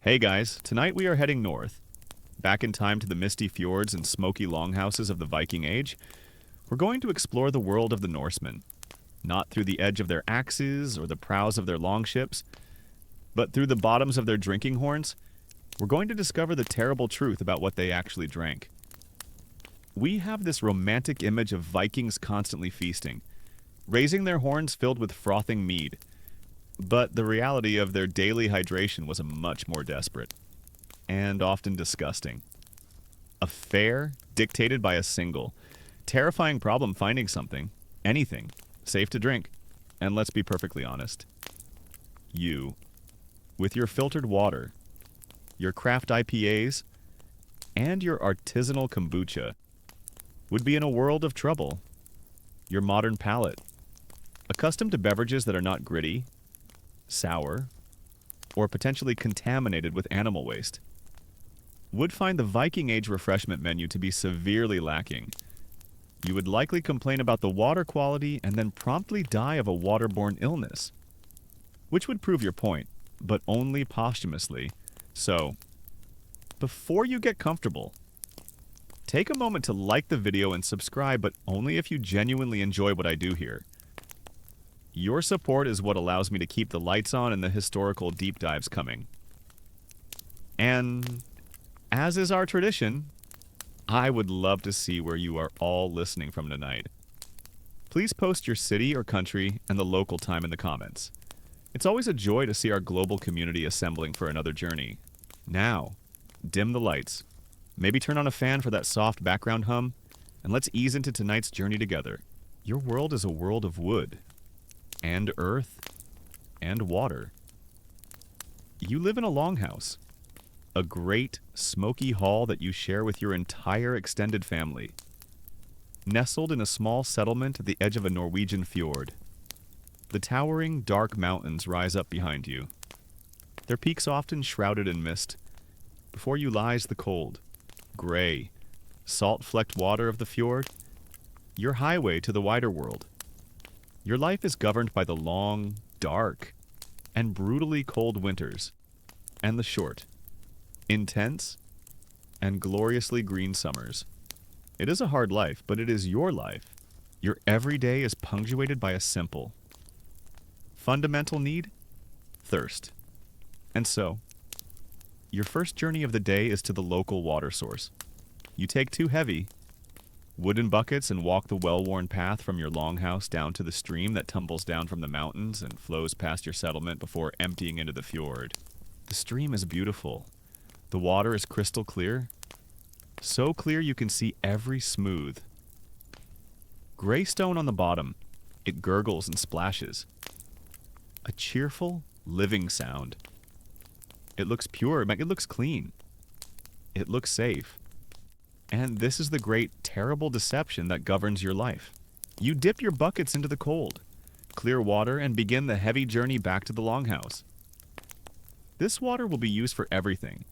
Hey guys, tonight we are heading north. Back in time to the misty fjords and smoky longhouses of the Viking Age, we're going to explore the world of the Norsemen. Not through the edge of their axes or the prows of their longships, but through the bottoms of their drinking horns, we're going to discover the terrible truth about what they actually drank. We have this romantic image of Vikings constantly feasting, raising their horns filled with frothing mead. But the reality of their daily hydration was much more desperate, and often disgusting. A fare dictated by a single, terrifying problem finding something, anything, safe to drink. And let's be perfectly honest. You, with your filtered water, your craft IPAs, and your artisanal kombucha, would be in a world of trouble. Your modern palate, accustomed to beverages that are not gritty, sour, or potentially contaminated with animal waste, would find the Viking Age refreshment menu to be severely lacking. You would likely complain about the water quality and then promptly die of a waterborne illness, which would prove your point, but only posthumously. So, before you get comfortable, take a moment to like the video and subscribe, but only if you genuinely enjoy what I do here. Your support is what allows me to keep the lights on and the historical deep dives coming. And, as is our tradition, I would love to see where you are all listening from tonight. Please post your city or country and the local time in the comments. It's always a joy to see our global community assembling for another journey. Now, dim the lights. Maybe turn on a fan for that soft background hum, and let's ease into tonight's journey together. Your world is a world of wood, and earth, and water. You live in a longhouse, a great smoky hall that you share with your entire extended family, nestled in a small settlement at the edge of a Norwegian fjord. The towering, dark mountains rise up behind you, their peaks often shrouded in mist. Before you lies the cold, gray, salt-flecked water of the fjord, your highway to the wider world. Your life is governed by the long, dark, and brutally cold winters, and the short, intense, and gloriously green summers. It is a hard life, but it is your life. Your every day is punctuated by a simple, fundamental need: thirst. And so, your first journey of the day is to the local water source. You take two heavy wooden buckets and walk the well-worn path from your longhouse down to the stream that tumbles down from the mountains and flows past your settlement before emptying into the fjord. The stream is beautiful. The water is crystal clear, so clear you can see every smooth gray stone on the bottom. It gurgles and splashes. A cheerful, living sound. It looks pure, it looks clean. It looks safe. And this is the great, terrible deception that governs your life. You dip your buckets into the cold, clear water, and begin the heavy journey back to the longhouse. This water will be used for everything.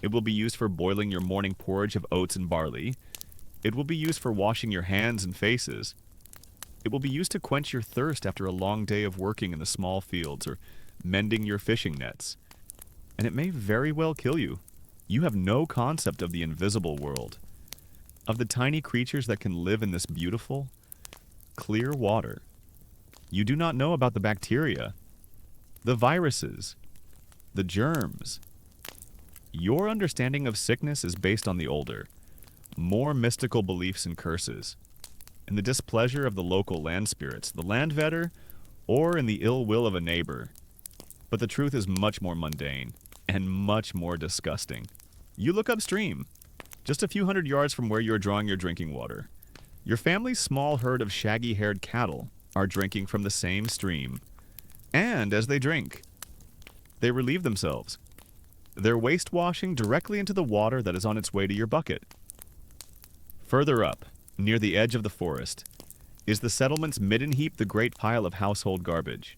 It will be used for boiling your morning porridge of oats and barley. It will be used for washing your hands and faces. It will be used to quench your thirst after a long day of working in the small fields or mending your fishing nets. And it may very well kill you. You have no concept of the invisible world, of the tiny creatures that can live in this beautiful, clear water. You do not know about the bacteria, the viruses, the germs. Your understanding of sickness is based on the older, more mystical beliefs and curses, in the displeasure of the local land spirits, the landvetter, or in the ill will of a neighbor. But the truth is much more mundane and much more disgusting. You look upstream, just a few hundred yards from where you are drawing your drinking water. Your family's small herd of shaggy-haired cattle are drinking from the same stream. And as they drink, they relieve themselves. They're waste washing directly into the water that is on its way to your bucket. Further up, near the edge of the forest, is the settlement's midden heap, the great pile of household garbage.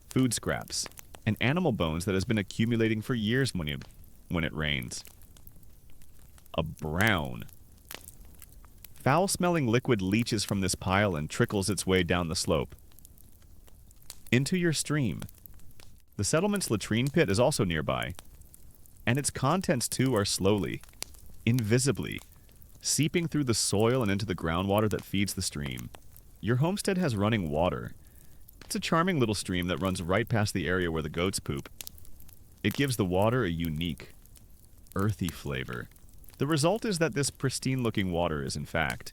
Food scraps and animal bones that has been accumulating for years when it rains. A brown, foul-smelling liquid leaches from this pile and trickles its way down the slope into your stream. The settlement's latrine pit is also nearby, And its contents, too, are slowly, invisibly, seeping through the soil and into the groundwater that feeds the stream. Your homestead has running water. It's a charming little stream that runs right past the area where the goats poop. It gives the water a unique, earthy flavor. The result is that this pristine-looking water is, in fact,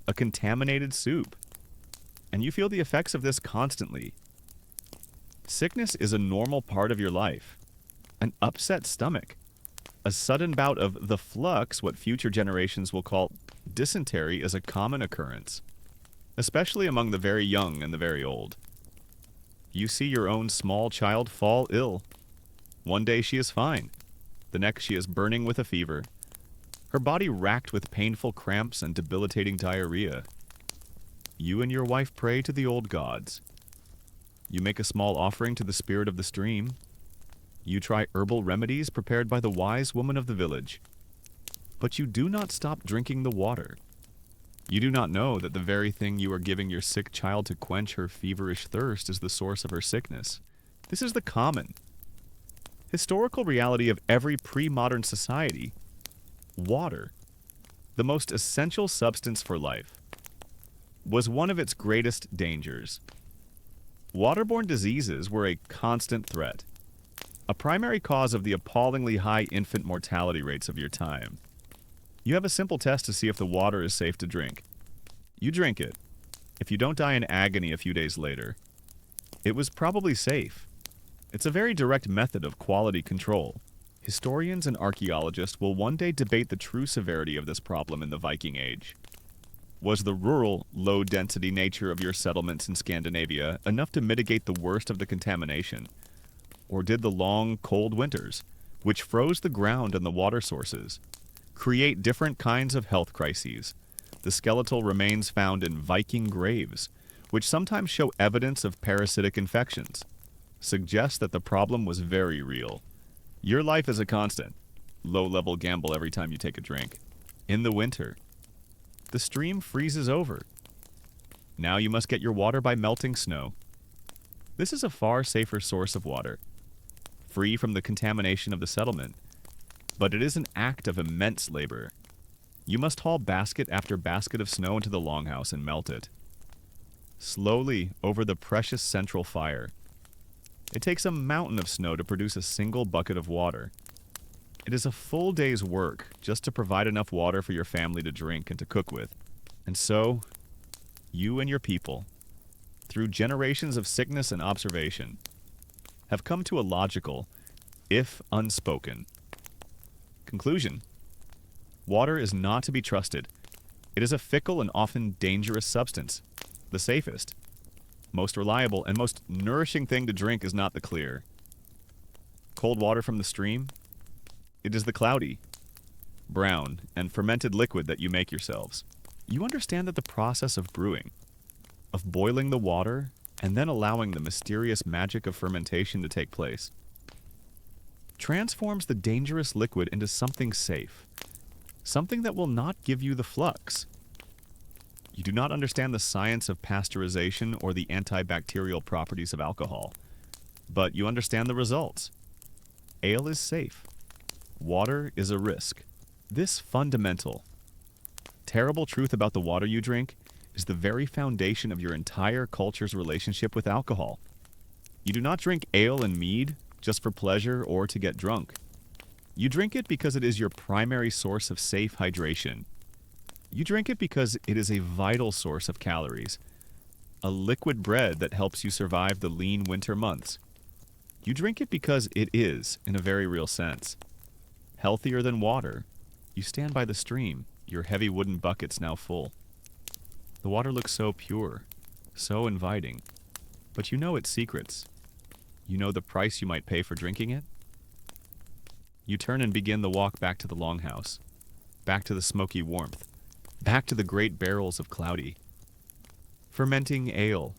a contaminated soup. And you feel the effects of this constantly. Sickness is a normal part of your life. An upset stomach. A sudden bout of the flux, what future generations will call dysentery, is a common occurrence, especially among the very young and the very old. You see your own small child fall ill. One day she is fine. The next she is burning with a fever. Her body racked with painful cramps and debilitating diarrhea. You and your wife pray to the old gods. You make a small offering to the spirit of the stream. You try herbal remedies prepared by the wise woman of the village. But you do not stop drinking the water. You do not know that the very thing you are giving your sick child to quench her feverish thirst is the source of her sickness. This is the common, historical reality of every pre-modern society. Water, the most essential substance for life, was one of its greatest dangers. Waterborne diseases were a constant threat, a primary cause of the appallingly high infant mortality rates of your time. You have a simple test to see if the water is safe to drink. You drink it. If you don't die in agony a few days later, it was probably safe. It's a very direct method of quality control. Historians and archaeologists will one day debate the true severity of this problem in the Viking Age. Was the rural, low-density nature of your settlements in Scandinavia enough to mitigate the worst of the contamination? Or did the long, cold winters, which froze the ground and the water sources, create different kinds of health crises? The skeletal remains found in Viking graves, which sometimes show evidence of parasitic infections, suggest that the problem was very real. Your life is a constant, low-level gamble every time you take a drink. In the winter, the stream freezes over. Now you must get your water by melting snow. This is a far safer source of water, free from the contamination of the settlement, but it is an act of immense labor. You must haul basket after basket of snow into the longhouse and melt it, slowly over the precious central fire. It takes a mountain of snow to produce a single bucket of water. It is a full day's work just to provide enough water for your family to drink and to cook with. And so, you and your people, through generations of sickness and observation, have come to a logical, if unspoken, conclusion. Water is not to be trusted. It is a fickle and often dangerous substance. The safest, most reliable, and most nourishing thing to drink is not the clear, cold water from the stream. It is the cloudy, brown, and fermented liquid that you make yourselves. You understand that the process of brewing, of boiling the water, and then allowing the mysterious magic of fermentation to take place, transforms the dangerous liquid into something safe, something that will not give you the flux. You do not understand the science of pasteurization or the antibacterial properties of alcohol, but you understand the results. Ale is safe. Water is a risk. This fundamental, terrible truth about the water you drink is the very foundation of your entire culture's relationship with alcohol. You do not drink ale and mead just for pleasure or to get drunk. You drink it because it is your primary source of safe hydration. You drink it because it is a vital source of calories, a liquid bread that helps you survive the lean winter months. You drink it because it is, in a very real sense, healthier than water. You stand by the stream, your heavy wooden buckets now full. The water looks so pure, so inviting, but you know its secrets. You know the price you might pay for drinking it. You turn and begin the walk back to the longhouse, back to the smoky warmth, back to the great barrels of cloudy, fermenting ale.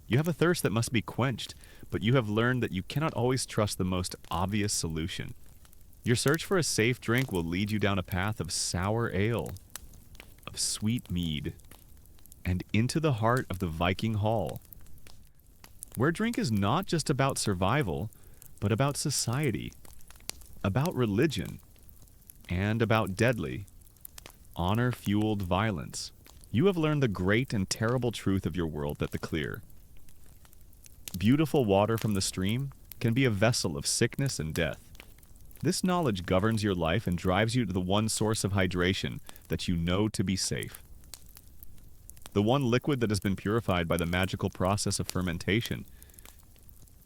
You have a thirst that must be quenched, but you have learned that you cannot always trust the most obvious solution. Your search for a safe drink will lead you down a path of sour ale, of sweet mead, and into the heart of the Viking Hall, where drink is not just about survival, but about society. about religion, and about deadly, honor-fueled violence. You have learned the great and terrible truth of your world that the clear, beautiful water from the stream can be a vessel of sickness and death. This knowledge governs your life and drives you to the one source of hydration that you know to be safe. The one liquid that has been purified by the magical process of fermentation.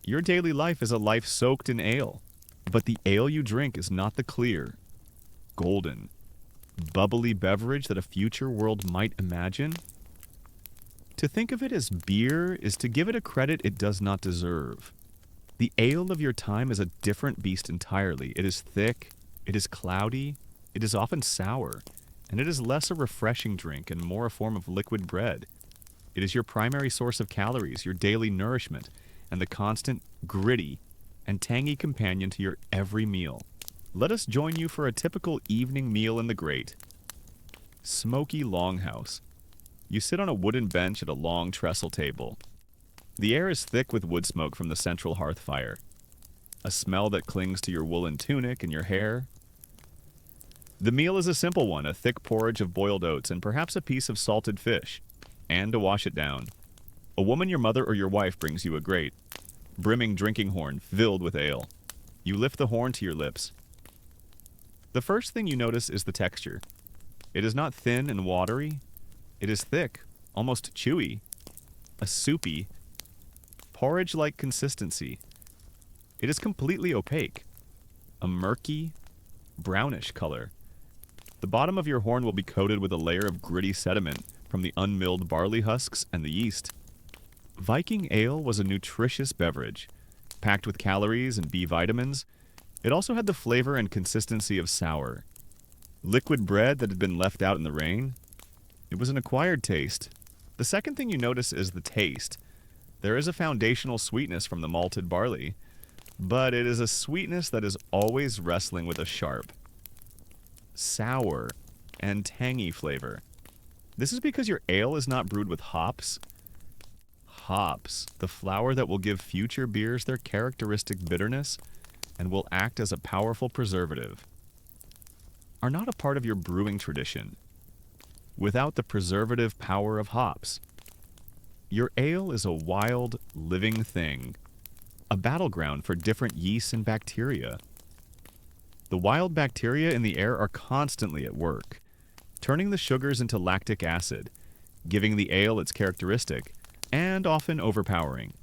Your daily life is a life soaked in ale, but the ale you drink is not the clear, golden, bubbly beverage that a future world might imagine. To think of it as beer is to give it a credit it does not deserve. The ale of your time is a different beast entirely. It is thick, it is cloudy, it is often sour, and it is less a refreshing drink and more a form of liquid bread. It is your primary source of calories, your daily nourishment, and the constant, gritty, and tangy companion to your every meal. Let us join you for a typical evening meal in the great, smoky longhouse. You sit on a wooden bench at a long trestle table. The air is thick with wood smoke from the central hearth fire, a smell that clings to your woolen tunic and your hair. The meal is a simple one, a thick porridge of boiled oats and perhaps a piece of salted fish. And to wash it down, a woman, your mother or your wife, brings you a great, brimming drinking horn filled with ale. You lift the horn to your lips. The first thing you notice is the texture. It is not thin and watery. It is thick, almost chewy, a soupy, porridge-like consistency. It is completely opaque, a murky, brownish color. The bottom of your horn will be coated with a layer of gritty sediment from the unmilled barley husks and the yeast. Viking ale was a nutritious beverage, packed with calories and B vitamins. It also had the flavor and consistency of sour. Liquid bread that had been left out in the rain. It was an acquired taste. The second thing you notice is the taste. There is a foundational sweetness from the malted barley, but it is a sweetness that is always wrestling with a sharp, sour, and tangy flavor. This is because your ale is not brewed with hops. Hops, the flour that will give future beers their characteristic bitterness and will act as a powerful preservative, are not a part of your brewing tradition. Without the preservative power of hops, your ale is a wild, living thing, a battleground for different yeasts and bacteria. The wild bacteria in the air are constantly at work, turning the sugars into lactic acid, giving the ale its characteristic, and often overpowering,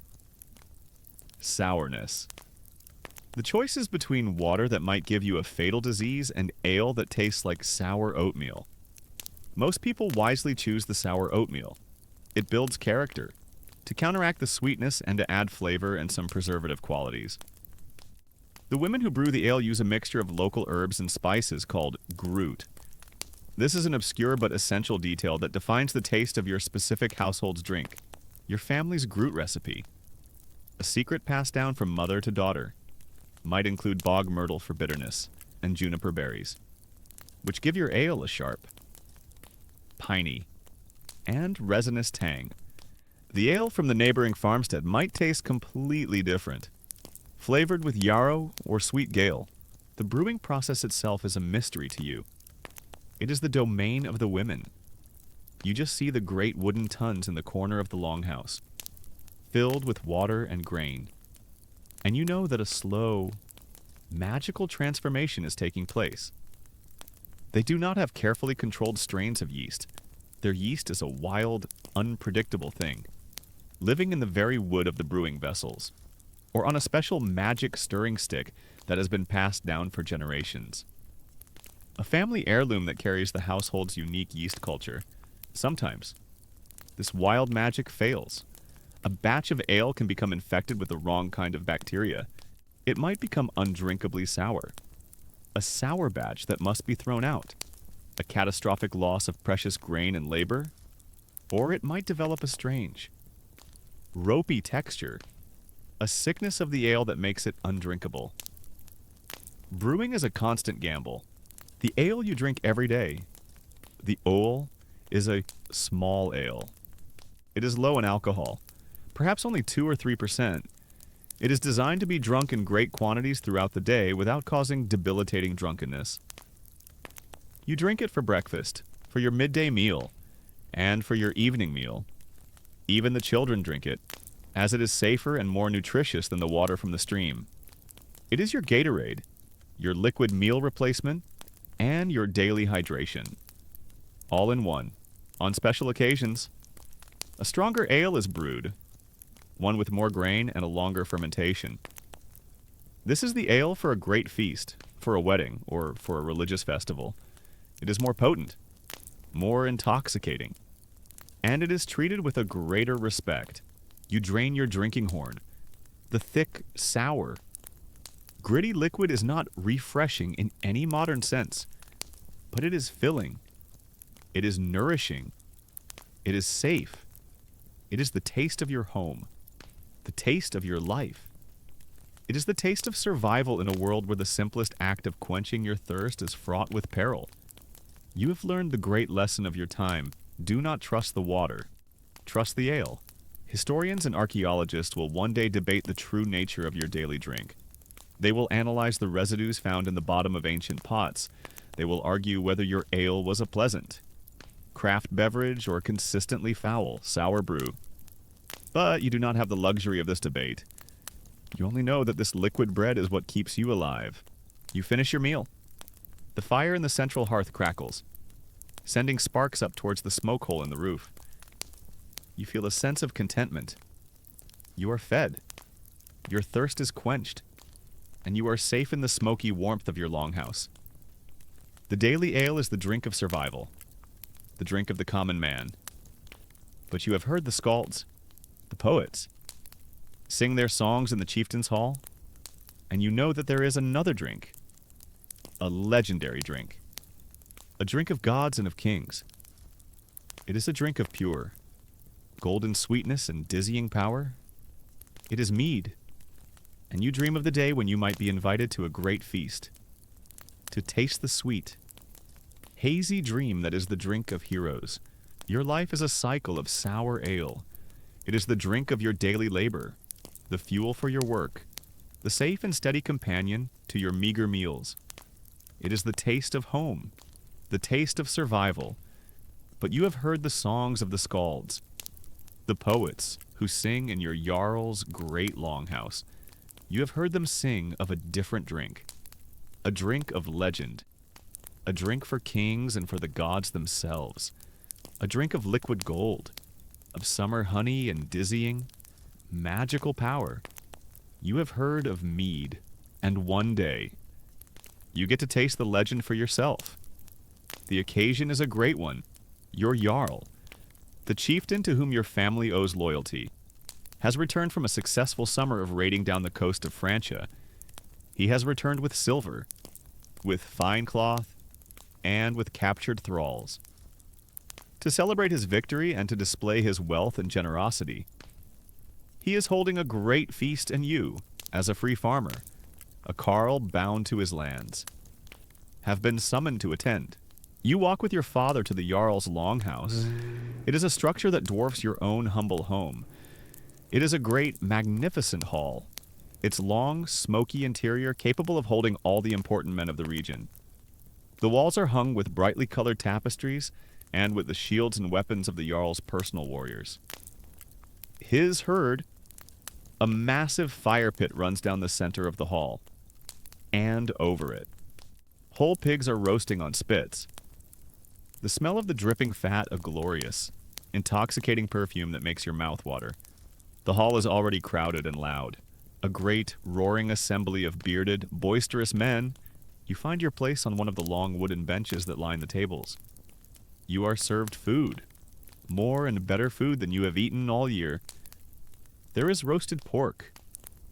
sourness. The choice is between water that might give you a fatal disease and ale that tastes like sour oatmeal. Most people wisely choose the sour oatmeal. It builds character, to counteract the sweetness and to add flavor and some preservative qualities. The women who brew the ale use a mixture of local herbs and spices called groot. This is an obscure but essential detail that defines the taste of your specific household's drink, your family's groot recipe. A secret passed down from mother to daughter might include bog myrtle for bitterness and juniper berries, which give your ale a sharp, piney, and resinous tang. The ale from the neighboring farmstead might taste completely different. Flavored with yarrow or sweet gale, the brewing process itself is a mystery to you. It is the domain of the women. You just see the great wooden tuns in the corner of the longhouse, filled with water and grain. And you know that a slow, magical transformation is taking place. They do not have carefully controlled strains of yeast. Their yeast is a wild, unpredictable thing, living in the very wood of the brewing vessels, or on a special magic stirring stick that has been passed down for generations. A family heirloom that carries the household's unique yeast culture. Sometimes, this wild magic fails. A batch of ale can become infected with the wrong kind of bacteria. It might become undrinkably sour. A sour batch that must be thrown out. A catastrophic loss of precious grain and labor. Or it might develop a strange, ropey texture. A sickness of the ale that makes it undrinkable. Brewing is a constant gamble. The ale you drink every day, the ole, is a small ale. It is low in alcohol, perhaps only 2 or 3%. It is designed to be drunk in great quantities throughout the day without causing debilitating drunkenness. You drink it for breakfast, for your midday meal, and for your evening meal. Even the children drink it, as it is safer and more nutritious than the water from the stream. It is your Gatorade, your liquid meal replacement, and your daily hydration. All in one. On special occasions, a stronger ale is brewed, one with more grain and a longer fermentation. This is the ale for a great feast, for a wedding, or for a religious festival. It is more potent, more intoxicating, and it is treated with a greater respect. You drain your drinking horn. The thick, sour, gritty liquid is not refreshing in any modern sense, but it is filling. It is nourishing. It is safe. It is the taste of your home, the taste of your life. It is the taste of survival in a world where the simplest act of quenching your thirst is fraught with peril. You have learned the great lesson of your time. Do not trust the water. Trust the ale. Historians and archaeologists will one day debate the true nature of your daily drink. They will analyze the residues found in the bottom of ancient pots. They will argue whether your ale was a pleasant craft beverage or consistently foul sour brew. But you do not have the luxury of this debate. You only know that this liquid bread is what keeps you alive. You finish your meal. The fire in the central hearth crackles, sending sparks up towards the smoke hole in the roof. You feel a sense of contentment. You are fed. Your thirst is quenched, and you are safe in the smoky warmth of your longhouse. The daily ale is the drink of survival, the drink of the common man. But you have heard the skalds, the poets, sing their songs in the chieftain's hall, and you know that there is another drink, a legendary drink, a drink of gods and of kings. It is a drink of pure, golden sweetness and dizzying power. It is mead, and you dream of the day when you might be invited to a great feast, to taste the sweet, hazy dream that is the drink of heroes. Your life is a cycle of sour ale. It is the drink of your daily labor, the fuel for your work, the safe and steady companion to your meager meals. It is the taste of home, the taste of survival. But you have heard the songs of the skalds, the poets who sing in your Jarl's great longhouse. You have heard them sing of a different drink, a drink of legend, a drink for kings and for the gods themselves, a drink of liquid gold, of summer honey and dizzying, magical power. You have heard of mead, and one day you get to taste the legend for yourself. The occasion is a great one. Your Jarl, the chieftain to whom your family owes loyalty, has returned from a successful summer of raiding down the coast of Francia. He has returned with silver, with fine cloth, and with captured thralls. To celebrate his victory and to display his wealth and generosity, he is holding a great feast, and you, as a free farmer, a carle bound to his lands, have been summoned to attend. You walk with your father to the Jarl's longhouse. It is a structure that dwarfs your own humble home. It is a great, magnificent hall, its long, smoky interior capable of holding all the important men of the region. The walls are hung with brightly colored tapestries and with the shields and weapons of the Jarl's personal warriors. His herd, a massive fire pit runs down the center of the hall, and over it. Whole pigs are roasting on spits. The smell of the dripping fat a glorious, intoxicating perfume that makes your mouth water. The hall is already crowded and loud. A great, roaring assembly of bearded, boisterous men. You find your place on one of the long wooden benches that line the tables. You are served food, more and better food than you have eaten all year. There is roasted pork,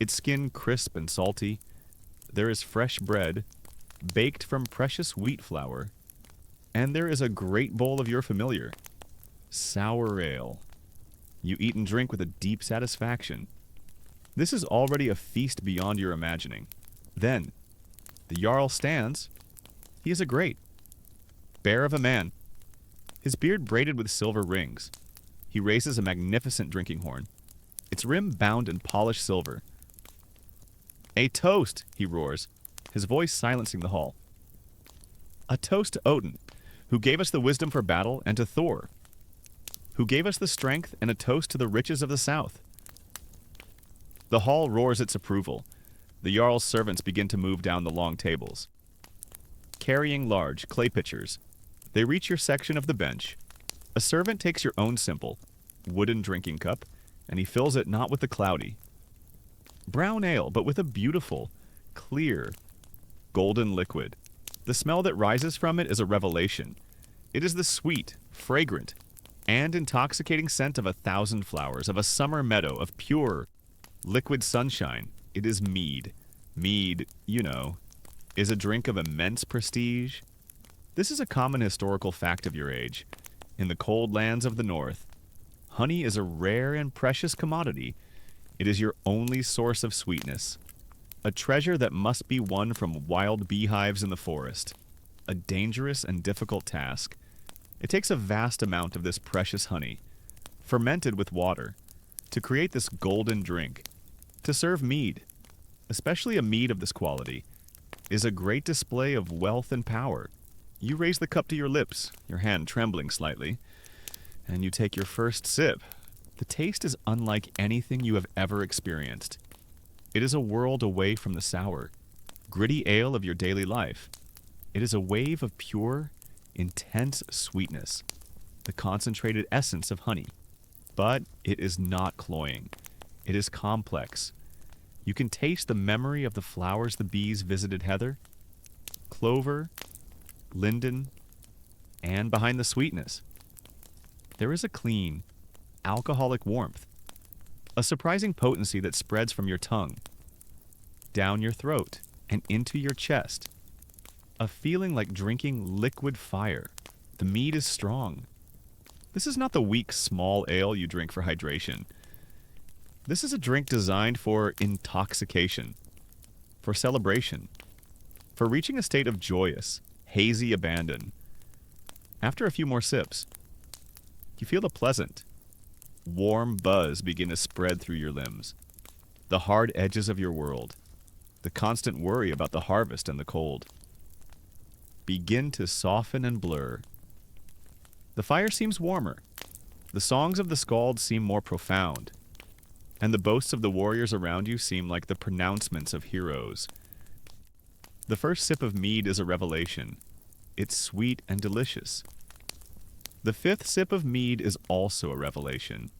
its skin crisp and salty. There is fresh bread, baked from precious wheat flour. And there is a great bowl of your familiar, sour ale. You eat and drink with a deep satisfaction. This is already a feast beyond your imagining. Then, the Jarl stands. He is a great, bear of a man, his beard braided with silver rings. He raises a magnificent drinking horn, its rim bound in polished silver. A toast, he roars, his voice silencing the hall. A toast to Odin, who gave us the wisdom for battle, and to Thor, who gave us the strength, and a toast to the riches of the south. The hall roars its approval. The Jarl's servants begin to move down the long tables. Carrying large clay pitchers, they reach your section of the bench. A servant takes your own simple, wooden drinking cup, and he fills it not with the cloudy brown ale, but with a beautiful, clear, golden liquid. The smell that rises from it is a revelation. It is the sweet, fragrant, and intoxicating scent of 1,000 flowers, of a summer meadow, of pure, liquid sunshine. It is mead. Mead, you know, is a drink of immense prestige. This is a common historical fact of your age. In the cold lands of the north, honey is a rare and precious commodity. It is your only source of sweetness, a treasure that must be won from wild beehives in the forest, a dangerous and difficult task. It takes a vast amount of this precious honey, fermented with water, to create this golden drink. To serve mead, especially a mead of this quality, is a great display of wealth and power. You raise the cup to your lips, your hand trembling slightly, and you take your first sip. The taste is unlike anything you have ever experienced. It is a world away from the sour, gritty ale of your daily life. It is a wave of pure, intense sweetness, the concentrated essence of honey. But it is not cloying. It is complex. You can taste the memory of the flowers the bees visited heather, clover, linden, and behind the sweetness, there is a clean, alcoholic warmth, a surprising potency that spreads from your tongue, down your throat, and into your chest, a feeling like drinking liquid fire. The mead is strong. This is not the weak, small ale you drink for hydration. This is a drink designed for intoxication, for celebration, for reaching a state of joyous, hazy abandon. After a few more sips, you feel a pleasant, warm buzz begin to spread through your limbs. The hard edges of your world, the constant worry about the harvest and the cold, begin to soften and blur. The fire seems warmer. The songs of the skald seem more profound, and the boasts of the warriors around you seem like the pronouncements of heroes. The first sip of mead is a revelation. It's sweet and delicious. The fifth sip of mead is also a revelation.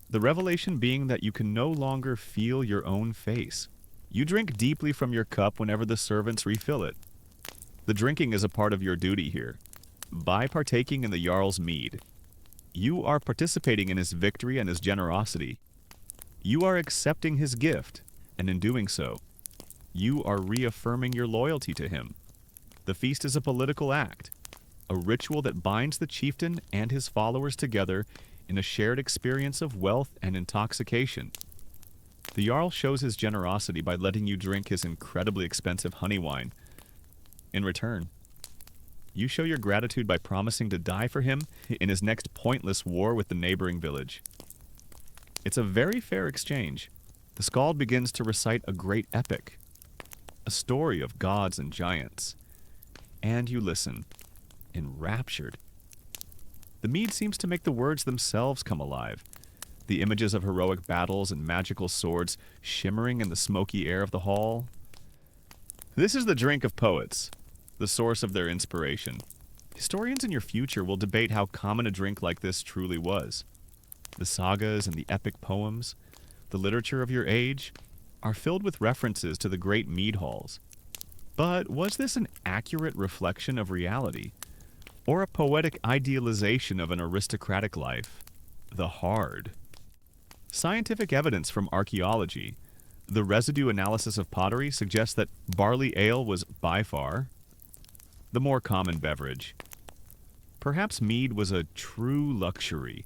The revelation being that you can no longer feel your own face. You drink deeply from your cup whenever the servants refill it. The drinking is a part of your duty here. By partaking in the Jarl's mead, you are participating in his victory and his generosity. You are accepting his gift, and in doing so, you are reaffirming your loyalty to him. The feast is a political act, a ritual that binds the chieftain and his followers together in a shared experience of wealth and intoxication. The Jarl shows his generosity by letting you drink his incredibly expensive honey wine. In return, you show your gratitude by promising to die for him in his next pointless war with the neighboring village. It's a very fair exchange. The skald begins to recite a great epic, a story of gods and giants, and you listen, enraptured. The mead seems to make the words themselves come alive, the images of heroic battles and magical swords shimmering in the smoky air of the hall. This is the drink of poets, the source of their inspiration. Historians in your future will debate how common a drink like this truly was. The sagas and the epic poems, the literature of your age, are filled with references to the great mead halls. But was this an accurate reflection of reality, or a poetic idealization of an aristocratic life? The hard. Scientific evidence from archaeology, the residue analysis of pottery suggests that barley ale was by far the more common beverage. Perhaps mead was a true luxury,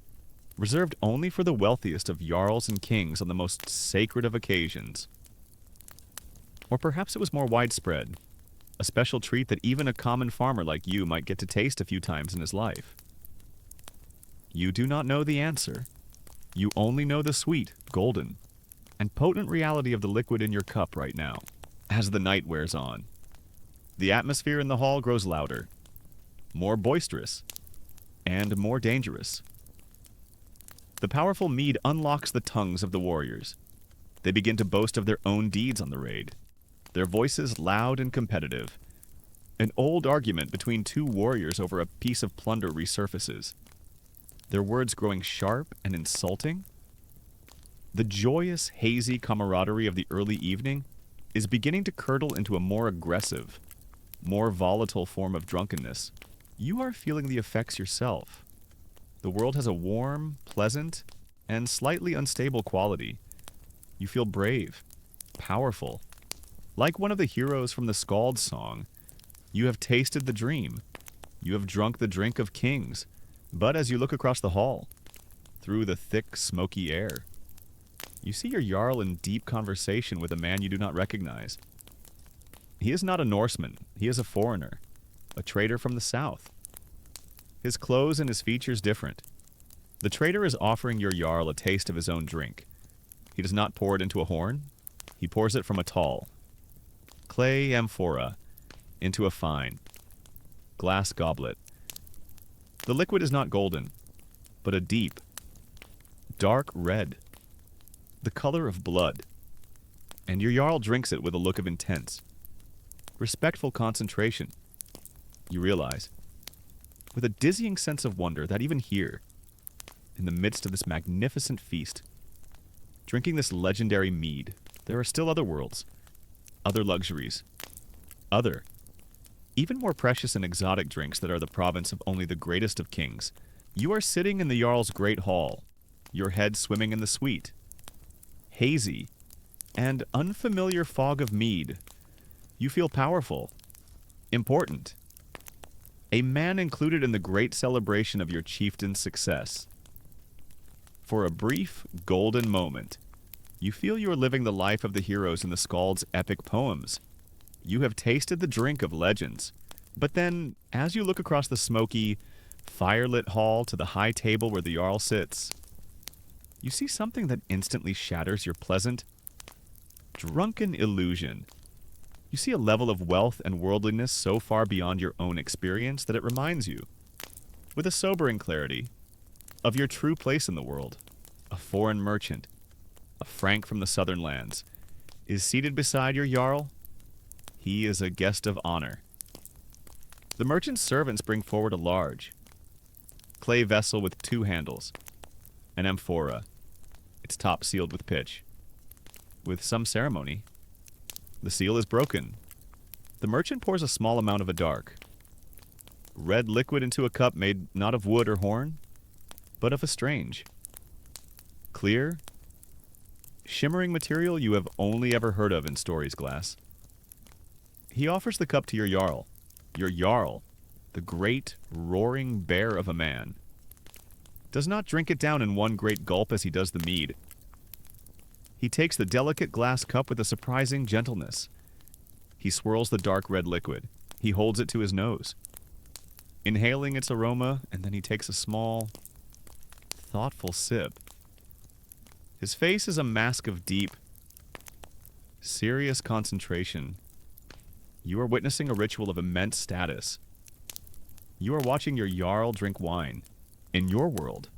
reserved only for the wealthiest of jarls and kings on the most sacred of occasions. Or perhaps it was more widespread, a special treat that even a common farmer like you might get to taste a few times in his life. You do not know the answer. You only know the sweet, golden, and potent reality of the liquid in your cup right now. As the night wears on, the atmosphere in the hall grows louder, more boisterous, and more dangerous. The powerful mead unlocks the tongues of the warriors. They begin to boast of their own deeds on the raid, their voices loud and competitive. An old argument between two warriors over a piece of plunder resurfaces, their words growing sharp and insulting. The joyous, hazy camaraderie of the early evening is beginning to curdle into a more aggressive, more volatile form of drunkenness. You are feeling the effects yourself. The world has a warm, pleasant, and slightly unstable quality. You feel brave, powerful. Like one of the heroes from the Skald's song, you have tasted the dream. You have drunk the drink of kings. But as you look across the hall, through the thick, smoky air, you see your Jarl in deep conversation with a man you do not recognize. He is not a Norseman. He is a foreigner, a trader from the south. His clothes and his features different. The trader is offering your Jarl a taste of his own drink. He does not pour it into a horn. He pours it from a tall, clay amphora into a fine, glass goblet. The liquid is not golden, but a deep, dark red, the color of blood. And your Jarl drinks it with a look of intense, respectful concentration. You realize, with a dizzying sense of wonder, that even here, in the midst of this magnificent feast, drinking this legendary mead, there are still other worlds, other luxuries, other, even more precious and exotic drinks that are the province of only the greatest of kings. You are sitting in the Jarl's great hall, your head swimming in the sweet, hazy, and unfamiliar fog of mead. You feel powerful, important, a man included in the great celebration of your chieftain's success. For a brief, golden moment, you feel you are living the life of the heroes in the Skald's epic poems. You have tasted the drink of legends. But then, as you look across the smoky, firelit hall to the high table where the Jarl sits, you see something that instantly shatters your pleasant, drunken illusion. You see a level of wealth and worldliness so far beyond your own experience that it reminds you, with a sobering clarity, of your true place in the world. A foreign merchant, a Frank from the southern lands, is seated beside your Jarl. He is a guest of honor. The merchant's servants bring forward a large, clay vessel with two handles, an amphora, its top sealed with pitch. With some ceremony, the seal is broken. The merchant pours a small amount of a dark, red liquid into a cup made not of wood or horn, but of a strange, clear, shimmering material you have only ever heard of in stories, Glass. He offers the cup to your Jarl, the great, roaring bear of a man, does not drink it down in one great gulp as he does the mead. He takes the delicate glass cup with a surprising gentleness. He swirls the dark red liquid. He holds it to his nose, inhaling its aroma, and then he takes a small, thoughtful sip. His face is a mask of deep, serious concentration. You are witnessing a ritual of immense status. You are watching your Jarl drink wine. In your world,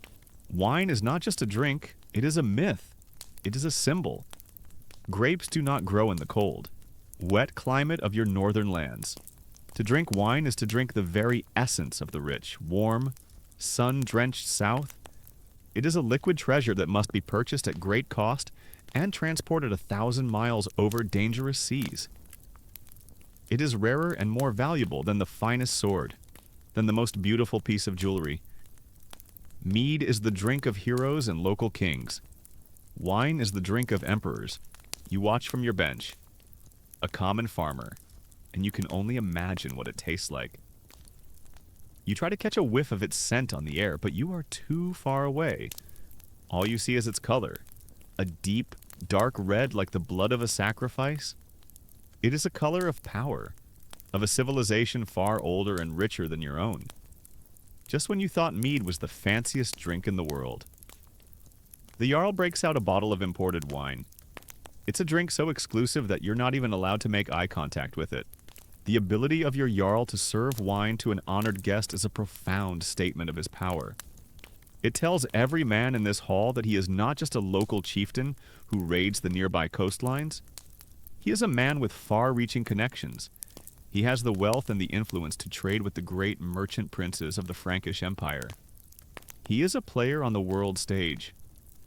wine is not just a drink, it is a myth. It is a symbol. Grapes do not grow in the cold, wet climate of your northern lands. To drink wine is to drink the very essence of the rich, warm, sun-drenched south. It is a liquid treasure that must be purchased at great cost and transported 1,000 miles over dangerous seas. It is rarer and more valuable than the finest sword, than the most beautiful piece of jewelry. Mead is the drink of heroes and local kings. Wine is the drink of emperors. You watch from your bench, a common farmer, and you can only imagine what it tastes like. You try to catch a whiff of its scent on the air, but you are too far away. All you see is its color, a deep, dark red like the blood of a sacrifice. It is a color of power, of a civilization far older and richer than your own. Just when you thought mead was the fanciest drink in the world. The Jarl breaks out a bottle of imported wine. It's a drink so exclusive that you're not even allowed to make eye contact with it. The ability of your Jarl to serve wine to an honored guest is a profound statement of his power. It tells every man in this hall that he is not just a local chieftain who raids the nearby coastlines. He is a man with far-reaching connections. He has the wealth and the influence to trade with the great merchant princes of the Frankish Empire. He is a player on the world stage,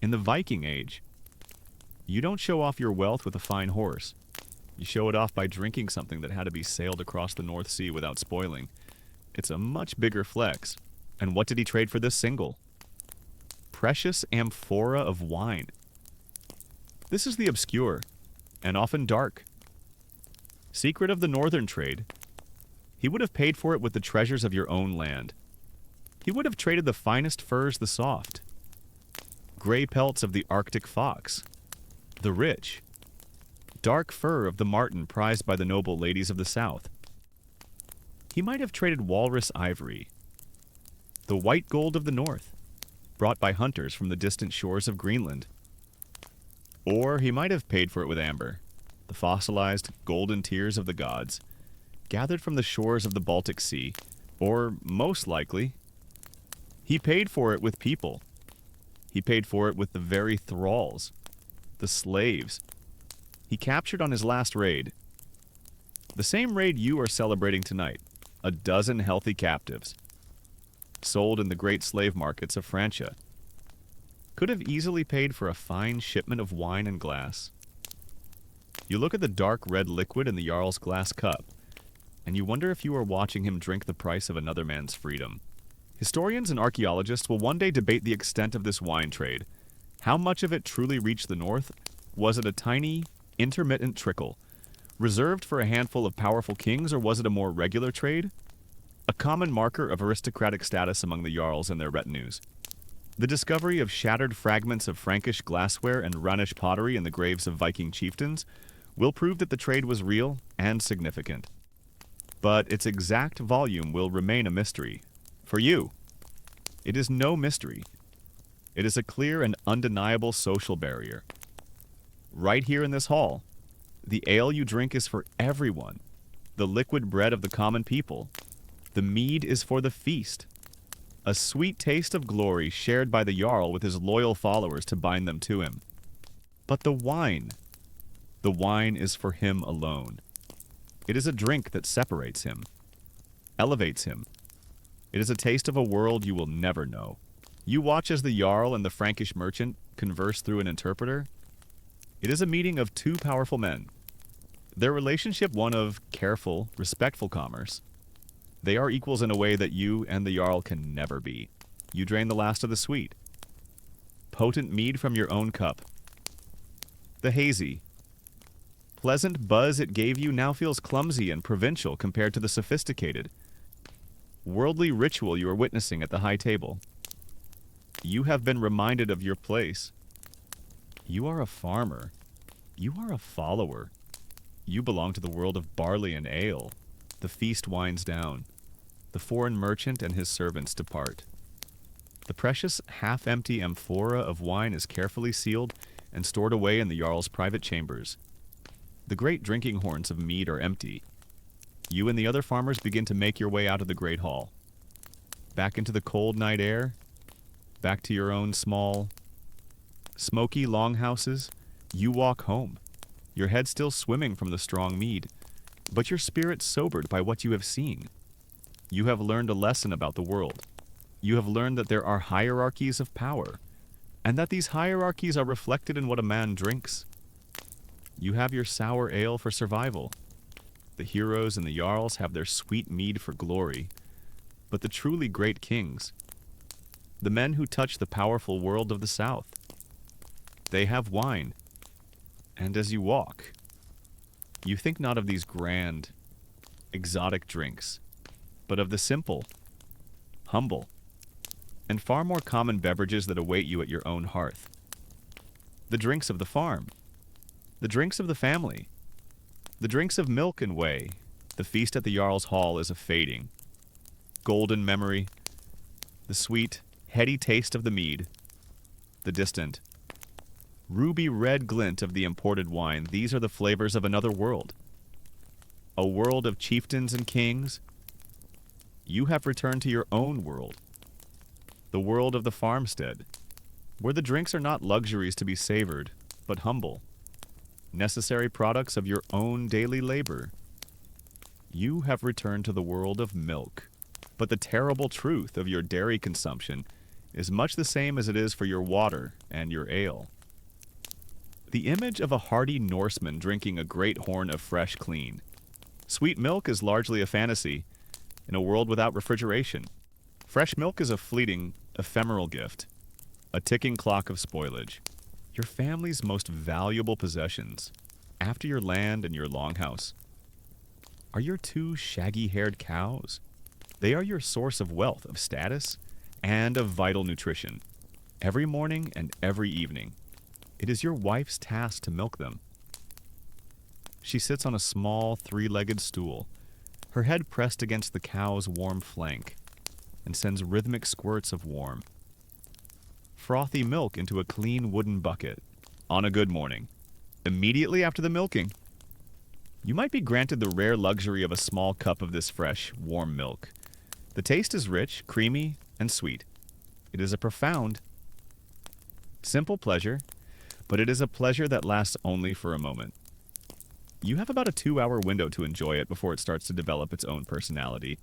in the Viking Age. You don't show off your wealth with a fine horse. You show it off by drinking something that had to be sailed across the North Sea without spoiling. It's a much bigger flex. And what did he trade for this single? Precious amphora of wine. This is the obscure, and often dark. Secret of the northern trade. He would have paid for it with the treasures of your own land. He would have traded the finest furs, the soft, gray pelts of the Arctic fox, the rich, dark fur of the marten prized by the noble ladies of the south. He might have traded walrus ivory, the white gold of the north, brought by hunters from the distant shores of Greenland. Or he might have paid for it with amber, the fossilized golden tears of the gods, gathered from the shores of the Baltic Sea. Or, most likely, he paid for it with people. He paid for it with the very thralls, the slaves, he captured on his last raid. The same raid you are celebrating tonight, a dozen healthy captives, sold in the great slave markets of Francia, could have easily paid for a fine shipment of wine and glass. You look at the dark red liquid in the Jarl's glass cup, and you wonder if you are watching him drink the price of another man's freedom. Historians and archaeologists will one day debate the extent of this wine trade. How much of it truly reached the north? Was it a tiny, intermittent trickle, reserved for a handful of powerful kings, or was it a more regular trade? A common marker of aristocratic status among the Jarls and their retinues. The discovery of shattered fragments of Frankish glassware and Rhenish pottery in the graves of Viking chieftains will prove that the trade was real and significant. But its exact volume will remain a mystery. For you, it is no mystery. It is a clear and undeniable social barrier. Right here in this hall, the ale you drink is for everyone, the liquid bread of the common people. The mead is for the feast, a sweet taste of glory shared by the Jarl with his loyal followers to bind them to him. But the wine is for him alone. It is a drink that separates him, elevates him. It is a taste of a world you will never know. You watch as the Jarl and the Frankish merchant converse through an interpreter. It is a meeting of two powerful men, their relationship one of careful, respectful commerce. They are equals in a way that you and the Jarl can never be. You drain the last of the sweet, potent mead from your own cup. The hazy, pleasant buzz it gave you now feels clumsy and provincial compared to the sophisticated, worldly ritual you are witnessing at the high table. You have been reminded of your place. You are a farmer. You are a follower. You belong to the world of barley and ale. The feast winds down. The foreign merchant and his servants depart. The precious half-empty amphora of wine is carefully sealed and stored away in the Jarl's private chambers. The great drinking horns of mead are empty. You and the other farmers begin to make your way out of the great hall. Back into the cold night air, back to your own small, smoky longhouses. You walk home, your head still swimming from the strong mead, but your spirit sobered by what you have seen. You have learned a lesson about the world. You have learned that there are hierarchies of power, and that these hierarchies are reflected in what a man drinks. You have your sour ale for survival. The heroes and the Jarls have their sweet mead for glory, but the truly great kings, the men who touch the powerful world of the south, they have wine. And as you walk, you think not of these grand, exotic drinks, but of the simple, humble, and far more common beverages that await you at your own hearth. The drinks of the farm, the drinks of the family, the drinks of milk and whey. The feast at the Jarl's hall is a fading, golden memory, the sweet, heady taste of the mead, the distant, ruby red glint of the imported wine, these are the flavors of another world. A world of chieftains and kings. You have returned to your own world. The world of the farmstead, where the drinks are not luxuries to be savored, but humble, necessary products of your own daily labor. You have returned to the world of milk, but the terrible truth of your dairy consumption is much the same as it is for your water and your ale. The image of a hardy Norseman drinking a great horn of fresh clean. Sweet milk is largely a fantasy in a world without refrigeration. Fresh milk is a fleeting, ephemeral gift, a ticking clock of spoilage. Your family's most valuable possessions, after your land and your longhouse, are your two shaggy-haired cows. They are your source of wealth, of status, and of vital nutrition. Every morning and every evening, it is your wife's task to milk them. She sits on a small, three-legged stool, her head pressed against the cow's warm flank, and sends rhythmic squirts of warm, frothy milk into a clean wooden bucket on a good morning, immediately after the milking. You might be granted the rare luxury of a small cup of this fresh, warm milk. The taste is rich, creamy, and sweet. It is a profound, simple pleasure, but it is a pleasure that lasts only for a moment. You have about a 2-hour window to enjoy it before it starts to develop its own personality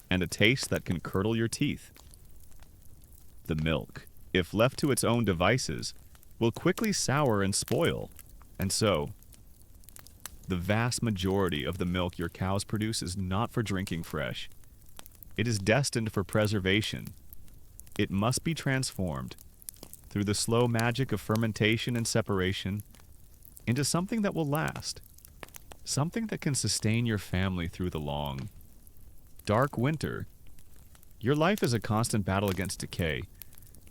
and a taste that can curdle your teeth. The milk, if left to its own devices, will quickly sour and spoil, and so, the vast majority of the milk your cows produce is not for drinking fresh. It is destined for preservation. It must be transformed, through the slow magic of fermentation and separation, into something that will last, something that can sustain your family through the long, dark winter. Your life is a constant battle against decay,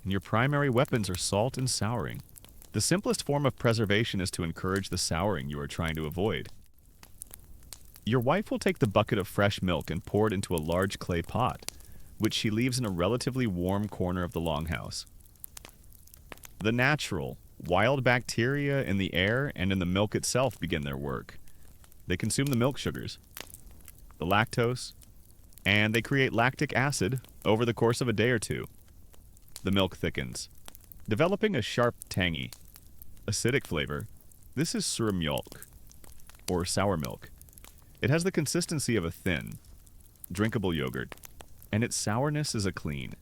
and your primary weapons are salt and souring. The simplest form of preservation is to encourage the souring you are trying to avoid. Your wife will take the bucket of fresh milk and pour it into a large clay pot, which she leaves in a relatively warm corner of the longhouse. The natural, wild bacteria in the air and in the milk itself begin their work. They consume the milk sugars, the lactose, and they create lactic acid over the course of a day or two. The milk thickens, developing a sharp, tangy, acidic flavor. This is surmjölk, or sour milk. It has the consistency of a thin, drinkable yogurt, and its sourness is a clean,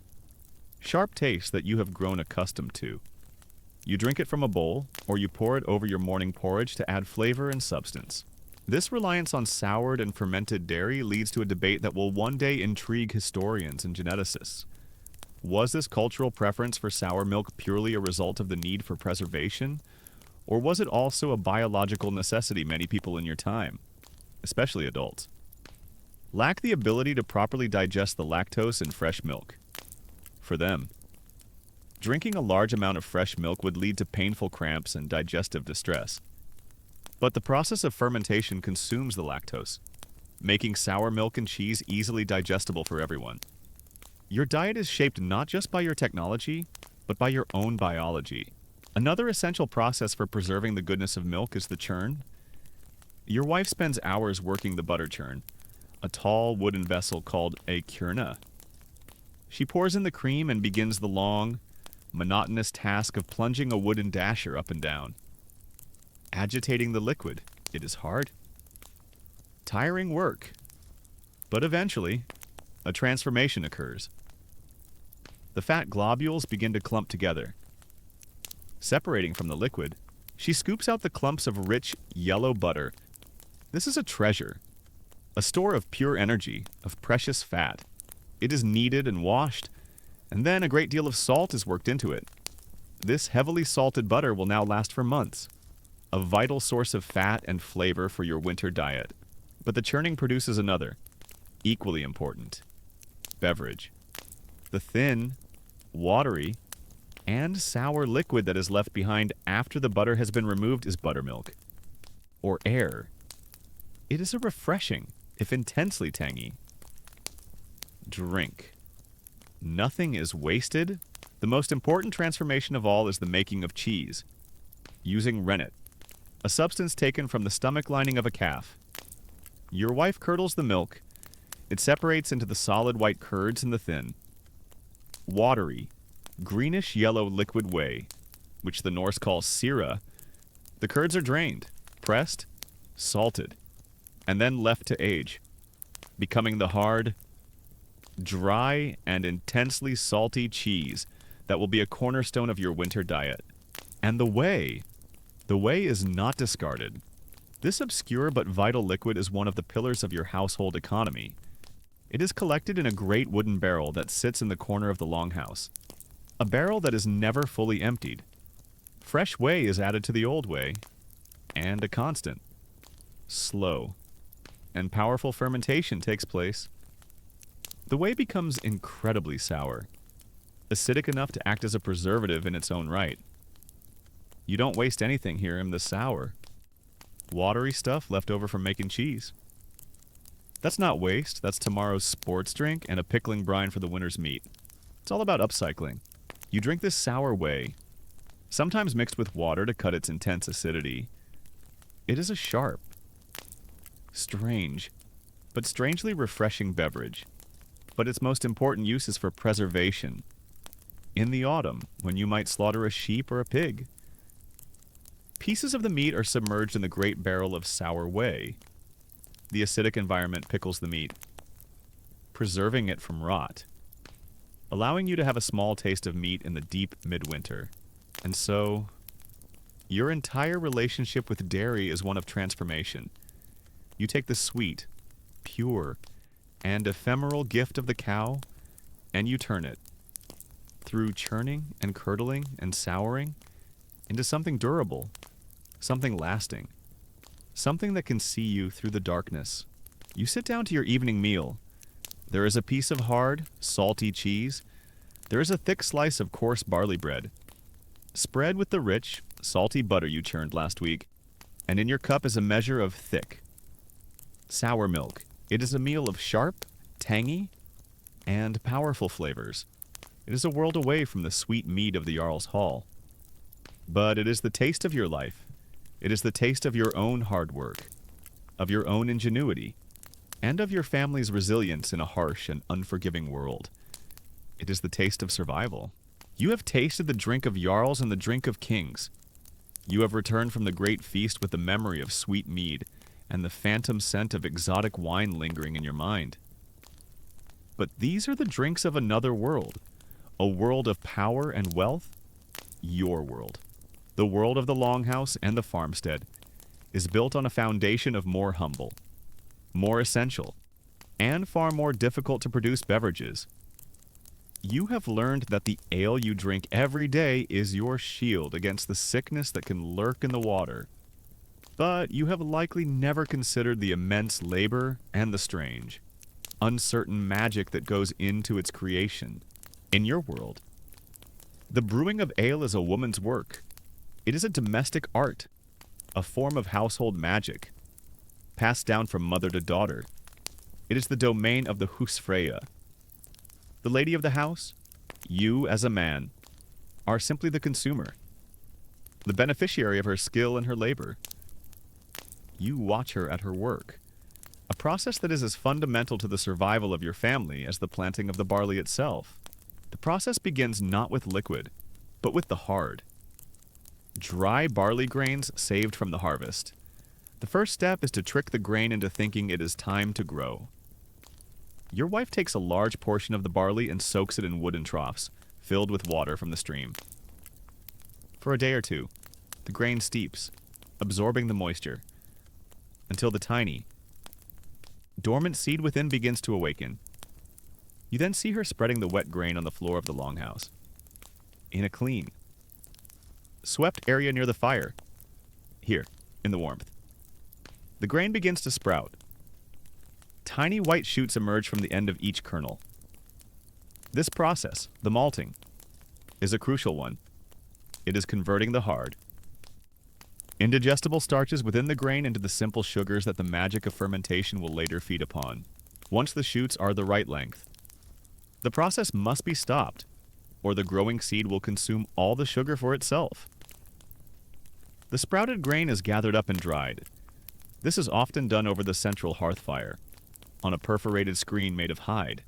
sharp taste that you have grown accustomed to. You drink it from a bowl, or you pour it over your morning porridge to add flavor and substance. This reliance on soured and fermented dairy leads to a debate that will one day intrigue historians and geneticists. Was this cultural preference for sour milk purely a result of the need for preservation, or was it also a biological necessity many people in your time, especially adults, lack the ability to properly digest the lactose in fresh milk? For them, drinking a large amount of fresh milk would lead to painful cramps and digestive distress. But the process of fermentation consumes the lactose, making sour milk and cheese easily digestible for everyone. Your diet is shaped not just by your technology, but by your own biology. Another essential process for preserving the goodness of milk is the churn. Your wife spends hours working the butter churn, a tall wooden vessel called a kjørne. She pours in the cream and begins the long, monotonous task of plunging a wooden dasher up and down. Agitating the liquid, it is hard. Tiring work. But eventually, a transformation occurs. The fat globules begin to clump together. Separating from the liquid, she scoops out the clumps of rich, yellow butter. This is a treasure, a store of pure energy, of precious fat. It is kneaded and washed, and then a great deal of salt is worked into it. This heavily salted butter will now last for months, a vital source of fat and flavor for your winter diet. But the churning produces another, equally important, beverage. The thin, watery, and sour liquid that is left behind after the butter has been removed is buttermilk, or air. It is a refreshing, if intensely tangy, drink. Nothing is wasted. The most important transformation of all is the making of cheese. using rennet, a substance taken from the stomach lining of a calf. Your wife curdles the milk. It separates into the solid white curds and the thin, watery, greenish-yellow liquid whey, which the Norse call sira. The curds are drained, pressed, salted, and then left to age, becoming the hard, dry, and intensely salty cheese that will be a cornerstone of your winter diet. And the whey is not discarded. This obscure but vital liquid is one of the pillars of your household economy. It is collected in a great wooden barrel that sits in the corner of the longhouse. A barrel that is never fully emptied. Fresh whey is added to the old whey, and a constant, slow, and powerful fermentation takes place. The whey becomes incredibly sour, acidic enough to act as a preservative in its own right. You don't waste anything here in the sour, watery stuff left over from making cheese. That's not waste, that's tomorrow's sports drink and a pickling brine for the winter's meat. It's all about upcycling. You drink this sour whey, sometimes mixed with water to cut its intense acidity. It is a sharp, strange, but strangely refreshing beverage. But its most important use is for preservation. In the autumn, when you might slaughter a sheep or a pig, pieces of the meat are submerged in the great barrel of sour whey. The acidic environment pickles the meat, preserving it from rot, allowing you to have a small taste of meat in the deep midwinter. And so, your entire relationship with dairy is one of transformation. You take the sweet, pure, and ephemeral gift of the cow, and you turn it, through churning and curdling and souring, into something durable, something lasting, something that can see you through the darkness. You sit down to your evening meal. There is a piece of hard, salty cheese. There is a thick slice of coarse barley bread, spread with the rich, salty butter you churned last week, and in your cup is a measure of thick, sour milk. It is a meal of sharp, tangy, and powerful flavors. It is a world away from the sweet mead of the Jarl's Hall. But it is the taste of your life. It is the taste of your own hard work, of your own ingenuity, and of your family's resilience in a harsh and unforgiving world. It is the taste of survival. You have tasted the drink of Jarls and the drink of kings. You have returned from the great feast with the memory of sweet mead and the phantom scent of exotic wine lingering in your mind. But these are the drinks of another world, a world of power and wealth. Your world, the world of the longhouse and the farmstead, is built on a foundation of more humble, more essential, and far more difficult to produce beverages. You have learned that the ale you drink every day is your shield against the sickness that can lurk in the water. But you have likely never considered the immense labor and the strange, uncertain magic that goes into its creation. In your world, the brewing of ale is a woman's work. It is a domestic art, a form of household magic, passed down from mother to daughter. It is the domain of the husfreyja. The lady of the house, you as a man, are simply the consumer, the beneficiary of her skill and her labor. You watch her at her work, a process that is as fundamental to the survival of your family as the planting of the barley itself. The process begins not with liquid, but with the hard, dry barley grains saved from the harvest. The first step is to trick the grain into thinking it is time to grow. Your wife takes a large portion of the barley and soaks it in wooden troughs, filled with water from the stream. For a day or two, the grain steeps, absorbing the moisture, until the tiny, dormant seed within begins to awaken. You then see her spreading the wet grain on the floor of the longhouse, in a clean, swept area near the fire, here, in the warmth. The grain begins to sprout. Tiny white shoots emerge from the end of each kernel. This process, the malting, is a crucial one. It is converting the hard, indigestible starches within the grain into the simple sugars that the magic of fermentation will later feed upon. Once the shoots are the right length, the process must be stopped, or the growing seed will consume all the sugar for itself. The sprouted grain is gathered up and dried. This is often done over the central hearth fire, on a perforated screen made of hide.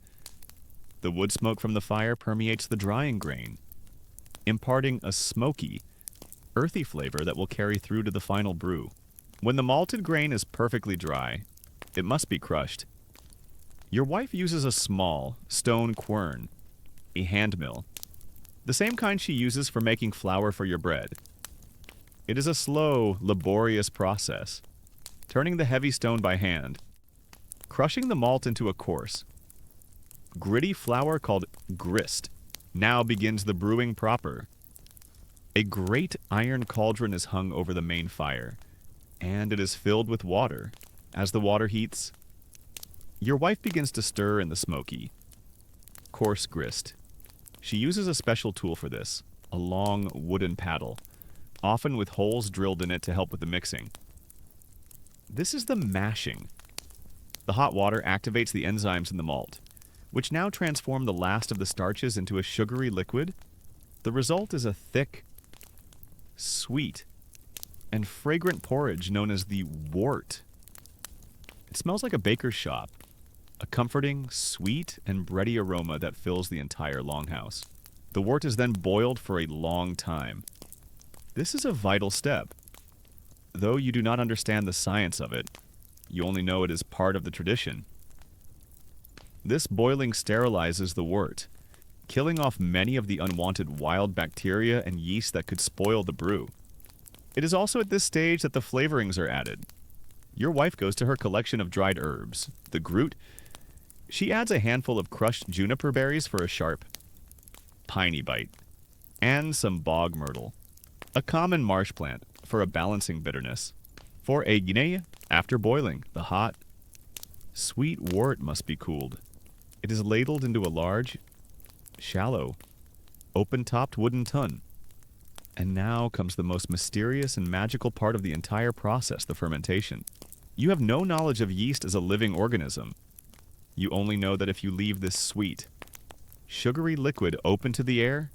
The wood smoke from the fire permeates the drying grain, imparting a smoky, earthy flavor that will carry through to the final brew. When the malted grain is perfectly dry, it must be crushed. Your wife uses a small, stone quern, a hand mill, the same kind she uses for making flour for your bread. It is a slow, laborious process, turning the heavy stone by hand, crushing the malt into a coarse, gritty flour called grist. Now begins the brewing proper. A great iron cauldron is hung over the main fire, and it is filled with water. As the water heats, your wife begins to stir in the smoky, coarse grist. She uses a special tool for this, a long wooden paddle, often with holes drilled in it to help with the mixing. This is the mashing. The hot water activates the enzymes in the malt, which now transform the last of the starches into a sugary liquid. The result is a thick, sweet, and fragrant porridge known as the wort. It smells like a baker's shop, a comforting, sweet, and bready aroma that fills the entire longhouse. The wort is then boiled for a long time. This is a vital step. Though you do not understand the science of it, you only know it is part of the tradition. This boiling sterilizes the wort, killing off many of the unwanted wild bacteria and yeast that could spoil the brew. It is also at this stage that the flavorings are added. Your wife goes to her collection of dried herbs, the groot. She adds a handful of crushed juniper berries for a sharp, piney bite, and some bog myrtle, a common marsh plant, for a balancing bitterness. For a guinea, after boiling, the hot, sweet wort must be cooled. It is ladled into a large, shallow, open-topped wooden tun. And now comes the most mysterious and magical part of the entire process, the fermentation. You have no knowledge of yeast as a living organism. You only know that if you leave this sweet, sugary liquid open to the air,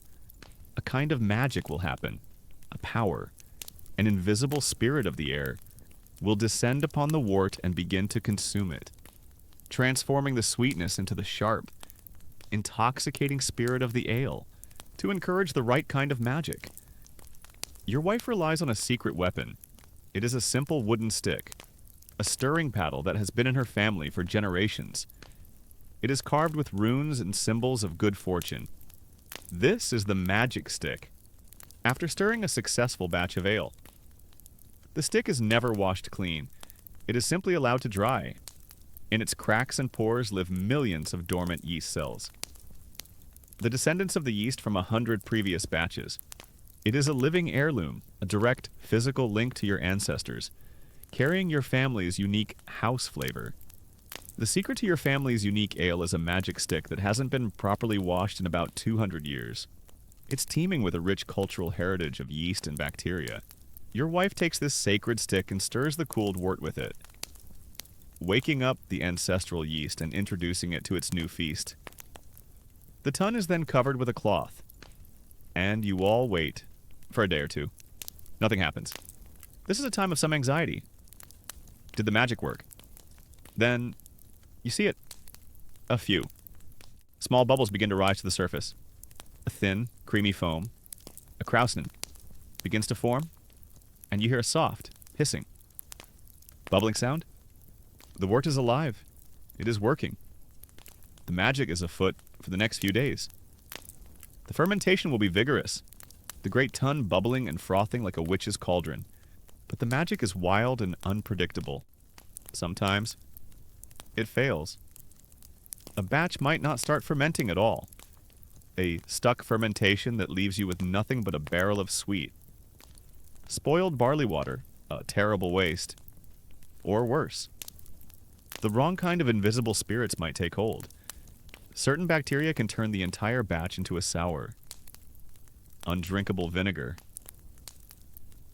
a kind of magic will happen. A power, an invisible spirit of the air, will descend upon the wort and begin to consume it, transforming the sweetness into the sharp, intoxicating spirit of the ale, to encourage the right kind of magic. Your wife relies on a secret weapon. It is a simple wooden stick, a stirring paddle that has been in her family for generations. It is carved with runes and symbols of good fortune. This is the magic stick. After stirring a successful batch of ale, the stick is never washed clean. It is simply allowed to dry. In its cracks and pores live millions of dormant yeast cells, the descendants of the yeast from 100 previous batches. It is a living heirloom, a direct physical link to your ancestors, carrying your family's unique house flavor. The secret to your family's unique ale is a magic stick that hasn't been properly washed in about 200 years. It's teeming with a rich cultural heritage of yeast and bacteria. Your wife takes this sacred stick and stirs the cooled wort with it, waking up the ancestral yeast and introducing it to its new feast. The tun is then covered with a cloth, and you all wait for a day or two. Nothing happens. This is a time of some anxiety. Did the magic work? Then you see it. A few. Small bubbles begin to rise to the surface. A thin, creamy foam, a krausen, begins to form, and you hear a soft hissing. Bubbling sound? The wort is alive. It is working. The magic is afoot for the next few days. The fermentation will be vigorous, the great tun bubbling and frothing like a witch's cauldron. But the magic is wild and unpredictable. Sometimes it fails. A batch might not start fermenting at all. A stuck fermentation that leaves you with nothing but a barrel of sweet. Spoiled barley water, a terrible waste. Or worse. The wrong kind of invisible spirits might take hold. Certain bacteria can turn the entire batch into a sour, undrinkable vinegar.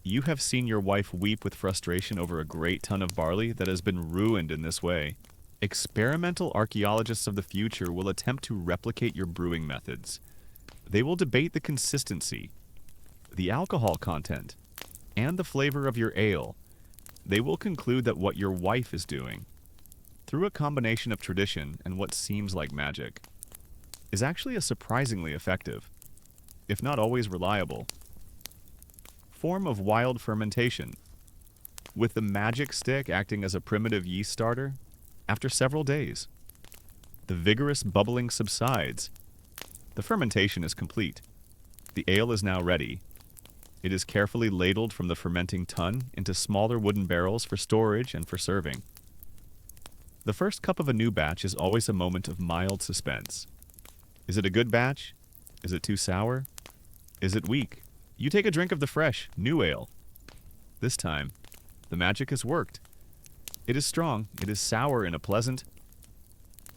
You have seen your wife weep with frustration over a great ton of barley that has been ruined in this way. Experimental archaeologists of the future will attempt to replicate your brewing methods. They will debate the consistency, the alcohol content, and the flavor of your ale, they will conclude that what your wife is doing, through a combination of tradition and what seems like magic, is actually a surprisingly effective, if not always reliable, form of wild fermentation, with the magic stick acting as a primitive yeast starter. After several days, the vigorous bubbling subsides. The fermentation is complete. The ale is now ready. It is carefully ladled from the fermenting tun into smaller wooden barrels for storage and for serving. The first cup of a new batch is always a moment of mild suspense. Is it a good batch? Is it too sour? Is it weak? You take a drink of the fresh, new ale. This time, the magic has worked. It is strong, it is sour in a pleasant,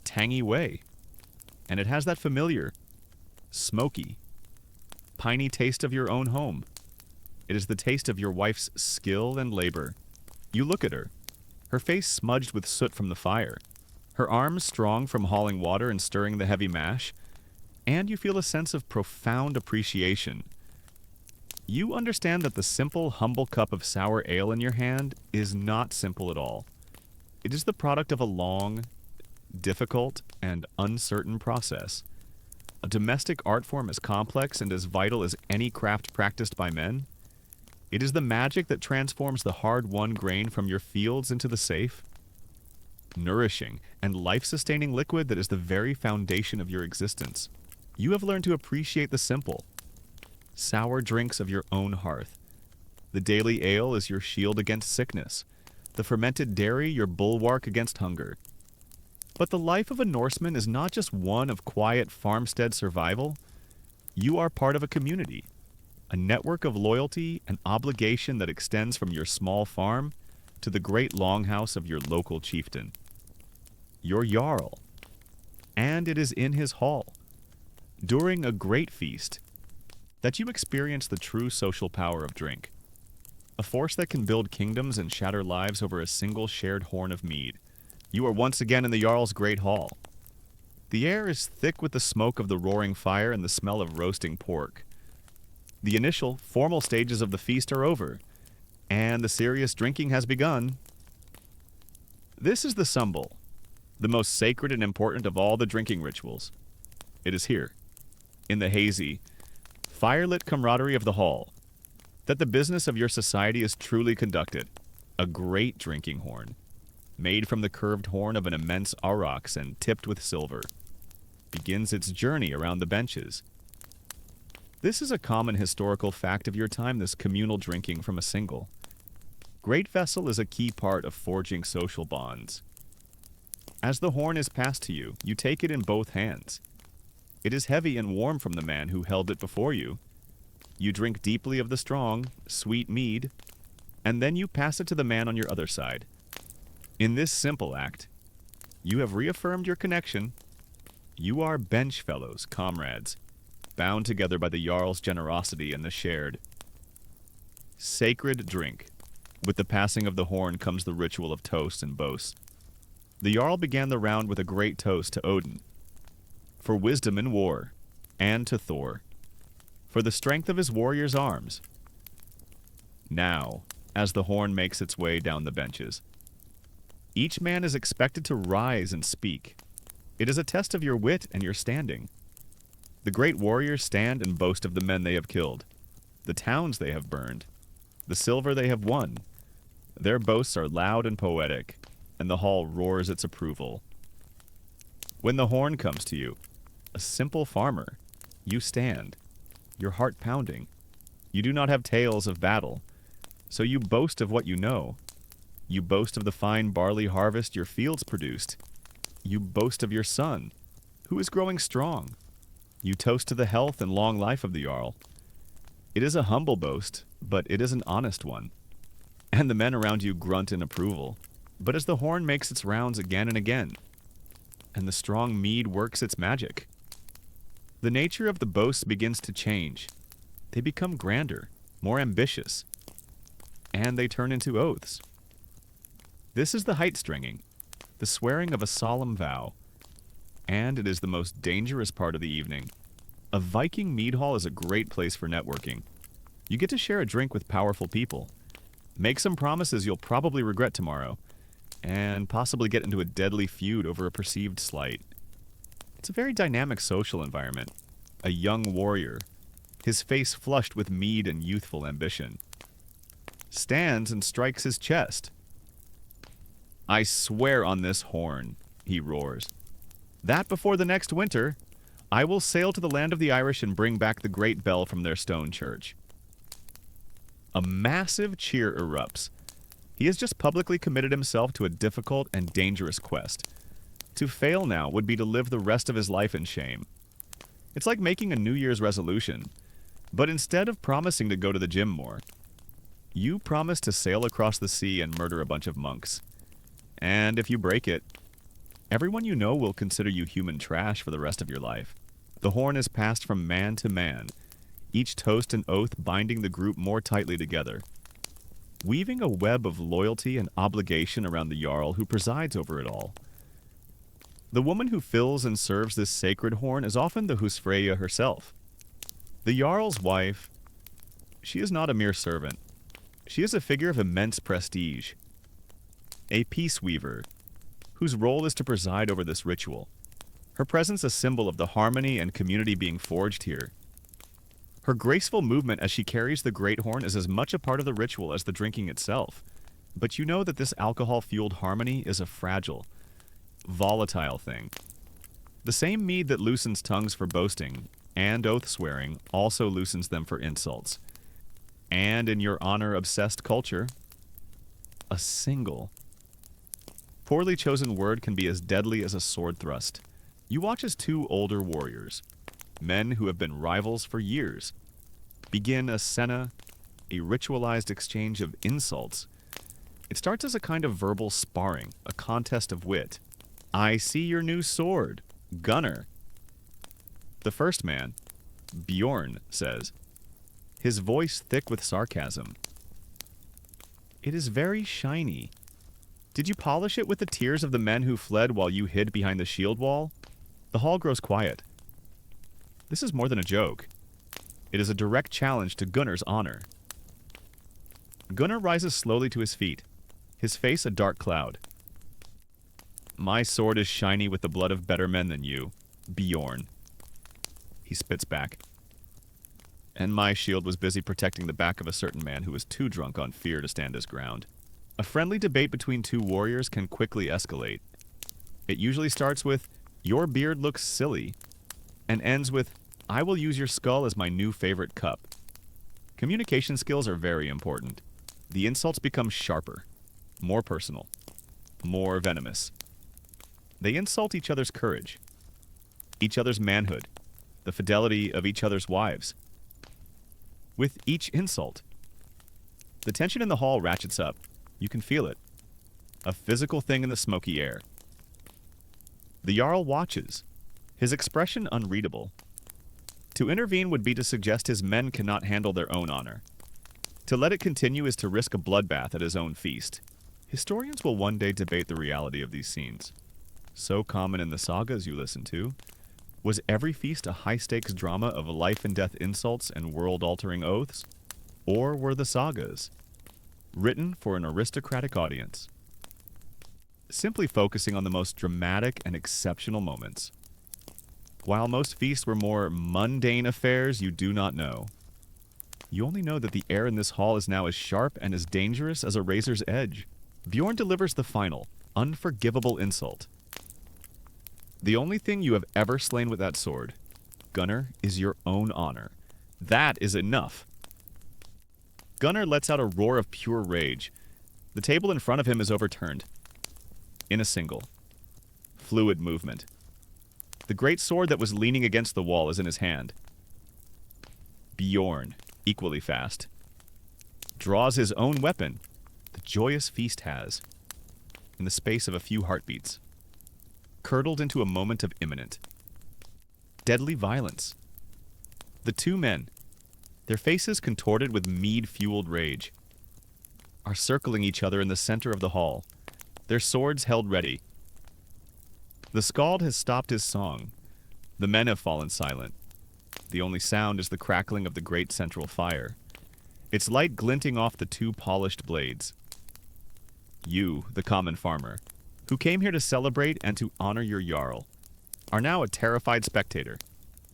tangy way, and it has that familiar, smoky, piney taste of your own home. It is the taste of your wife's skill and labor. You look at her, her face smudged with soot from the fire, her arms strong from hauling water and stirring the heavy mash, and you feel a sense of profound appreciation. You understand that the simple, humble cup of sour ale in your hand is not simple at all. It is the product of a long, difficult, and uncertain process. A domestic art form as complex and as vital as any craft practiced by men. It is the magic that transforms the hard-won grain from your fields into the safe, nourishing and life-sustaining liquid that is the very foundation of your existence. You have learned to appreciate the simple, sour drinks of your own hearth. The daily ale is your shield against sickness, the fermented dairy your bulwark against hunger. But the life of a Norseman is not just one of quiet farmstead survival. You are part of a community, a network of loyalty and obligation that extends from your small farm to the great longhouse of your local chieftain, your Jarl. And it is in his hall, during a great feast, that you experience the true social power of drink, a force that can build kingdoms and shatter lives over a single shared horn of mead. You are once again in the Jarl's great hall. The air is thick with the smoke of the roaring fire and the smell of roasting pork. The initial, formal stages of the feast are over, and the serious drinking has begun. This is the sumbul, the most sacred and important of all the drinking rituals. It is here, in the hazy, firelit camaraderie of the hall, that the business of your society is truly conducted. A great drinking horn, made from the curved horn of an immense aurochs and tipped with silver, begins its journey around the benches. This is a common historical fact of your time, this communal drinking from a single. Great vessel is a key part of forging social bonds. As the horn is passed to you, you take it in both hands. It is heavy and warm from the man who held it before you. You drink deeply of the strong, sweet mead, and then you pass it to the man on your other side. In this simple act, you have reaffirmed your connection. You are bench fellows, comrades, bound together by the Jarl's generosity and the shared sacred drink. With the passing of the horn comes the ritual of toast and boast. The Jarl began the round with a great toast to Odin, for wisdom in war, and to Thor, for the strength of his warriors' arms. Now, as the horn makes its way down the benches, each man is expected to rise and speak. It is a test of your wit and your standing. The great warriors stand and boast of the men they have killed, the towns they have burned, the silver they have won. Their boasts are loud and poetic, and the hall roars its approval. When the horn comes to you, a simple farmer, you stand, your heart pounding. You do not have tales of battle, so you boast of what you know. You boast of the fine barley harvest your fields produced. You boast of your son, who is growing strong. You toast to the health and long life of the Jarl. It is a humble boast, but it is an honest one. And the men around you grunt in approval. But as the horn makes its rounds again and again, and the strong mead works its magic, the nature of the boasts begins to change. They become grander, more ambitious, and they turn into oaths. This is the height stringing, the swearing of a solemn vow, and it is the most dangerous part of the evening. A Viking mead hall is a great place for networking. You get to share a drink with powerful people, make some promises you'll probably regret tomorrow, and possibly get into a deadly feud over a perceived slight. It's a very dynamic social environment. A young warrior, his face flushed with mead and youthful ambition, stands and strikes his chest. "I swear on this horn," he roars, "that before the next winter, I will sail to the land of the Irish and bring back the great bell from their stone church." A massive cheer erupts. He has just publicly committed himself to a difficult and dangerous quest. To fail now would be to live the rest of his life in shame. It's like making a New Year's resolution, but instead of promising to go to the gym more, you promise to sail across the sea and murder a bunch of monks. And if you break it, everyone you know will consider you human trash for the rest of your life. The horn is passed from man to man, each toast and oath binding the group more tightly together, weaving a web of loyalty and obligation around the Jarl who presides over it all. The woman who fills and serves this sacred horn is often the Husfreyja herself. The Jarl's wife, she is not a mere servant. She is a figure of immense prestige, a peace weaver whose role is to preside over this ritual. Her presence a symbol of the harmony and community being forged here. Her graceful movement as she carries the great horn is as much a part of the ritual as the drinking itself. But you know that this alcohol-fueled harmony is a fragile, volatile thing. The same mead that loosens tongues for boasting and oath-swearing also loosens them for insults. And in your honor-obsessed culture, a single, poorly chosen word can be as deadly as a sword thrust. You watch as two older warriors, men who have been rivals for years, begin a senna, a ritualized exchange of insults. It starts as a kind of verbal sparring, a contest of wit. "I see your new sword, Gunnar." The first man, Bjorn, says, his voice thick with sarcasm, "It is very shiny. Did you polish it with the tears of the men who fled while you hid behind the shield wall?" The hall grows quiet. This is more than a joke. It is a direct challenge to Gunnar's honor. Gunnar rises slowly to his feet, his face a dark cloud. "My sword is shiny with the blood of better men than you, Bjorn." He spits back. "And my shield was busy protecting the back of a certain man who was too drunk on fear to stand his ground." A friendly debate between two warriors can quickly escalate. It usually starts with, "Your beard looks silly," and ends with, "I will use your skull as my new favorite cup." Communication skills are very important. The insults become sharper, more personal, more venomous. They insult each other's courage, each other's manhood, the fidelity of each other's wives. With each insult, the tension in the hall ratchets up. You can feel it. A physical thing in the smoky air. The Jarl watches, his expression unreadable. To intervene would be to suggest his men cannot handle their own honor. To let it continue is to risk a bloodbath at his own feast. Historians will one day debate the reality of these scenes. So common in the sagas you listen to, was every feast a high-stakes drama of life-and-death insults and world-altering oaths? Or were the sagas written for an aristocratic audience, simply focusing on the most dramatic and exceptional moments? While most feasts were more mundane affairs you do not know, you only know that the air in this hall is now as sharp and as dangerous as a razor's edge. Bjorn delivers the final, unforgivable insult. "The only thing you have ever slain with that sword, Gunnar, is your own honor. That is enough." Gunnar lets out a roar of pure rage. The table in front of him is overturned. In a single, fluid movement. The great sword that was leaning against the wall is in his hand. Bjorn, equally fast, draws his own weapon. The joyous feast has, in the space of a few heartbeats, curdled into a moment of imminent, deadly violence. The two men, their faces contorted with mead-fueled rage, are circling each other in the center of the hall, their swords held ready. The skald has stopped his song. The men have fallen silent. The only sound is the crackling of the great central fire. its light glinting off the two polished blades. You, the common farmer, who came here to celebrate and to honor your Jarl, are now a terrified spectator,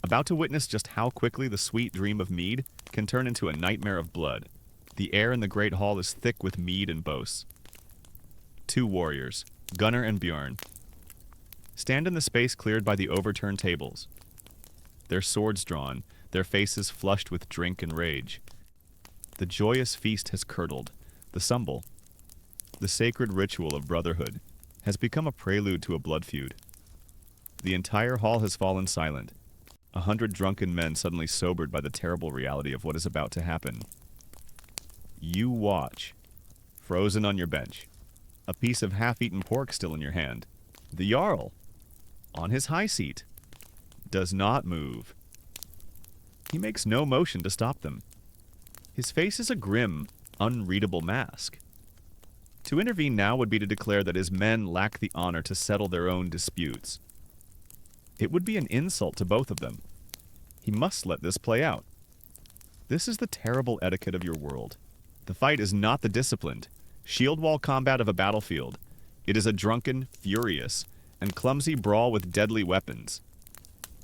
about to witness just how quickly the sweet dream of mead can turn into a nightmare of blood. The air in the great hall is thick with mead and boasts. Two warriors, Gunnar and Bjorn, stand in the space cleared by the overturned tables, their swords drawn, their faces flushed with drink and rage. The joyous feast has curdled. The sumble, the sacred ritual of brotherhood, has become a prelude to a blood feud. The entire hall has fallen silent, 100 drunken men suddenly sobered by the terrible reality of what is about to happen. You watch, frozen on your bench, a piece of half-eaten pork still in your hand. The Jarl, on his high seat, does not move. He makes no motion to stop them. His face is a grim, unreadable mask. To intervene now would be to declare that his men lack the honor to settle their own disputes. It would be an insult to both of them. He must let this play out. This is the terrible etiquette of your world. The fight is not the disciplined, shield wall combat of a battlefield. It is a drunken, furious, and clumsy brawl with deadly weapons.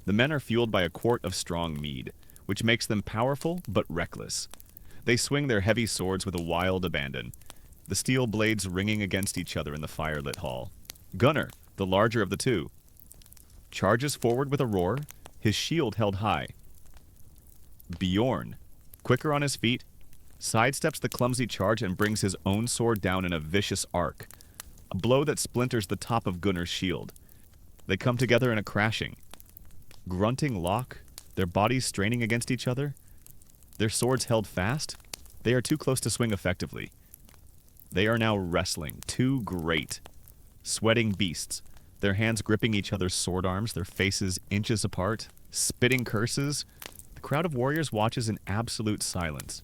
The men are fueled by a quart of strong mead, which makes them powerful but reckless. They swing their heavy swords with a wild abandon, the steel blades ringing against each other in the firelit hall. Gunnar, the larger of the two, charges forward with a roar, his shield held high. Bjorn, quicker on his feet, sidesteps the clumsy charge and brings his own sword down in a vicious arc, a blow that splinters the top of Gunnar's shield. They come together in a crashing, grunting lock, their bodies straining against each other, their swords held fast. They are too close to swing effectively. They are now wrestling, two great, sweating beasts, their hands gripping each other's sword arms, their faces inches apart, spitting curses. The crowd of warriors watches in absolute silence,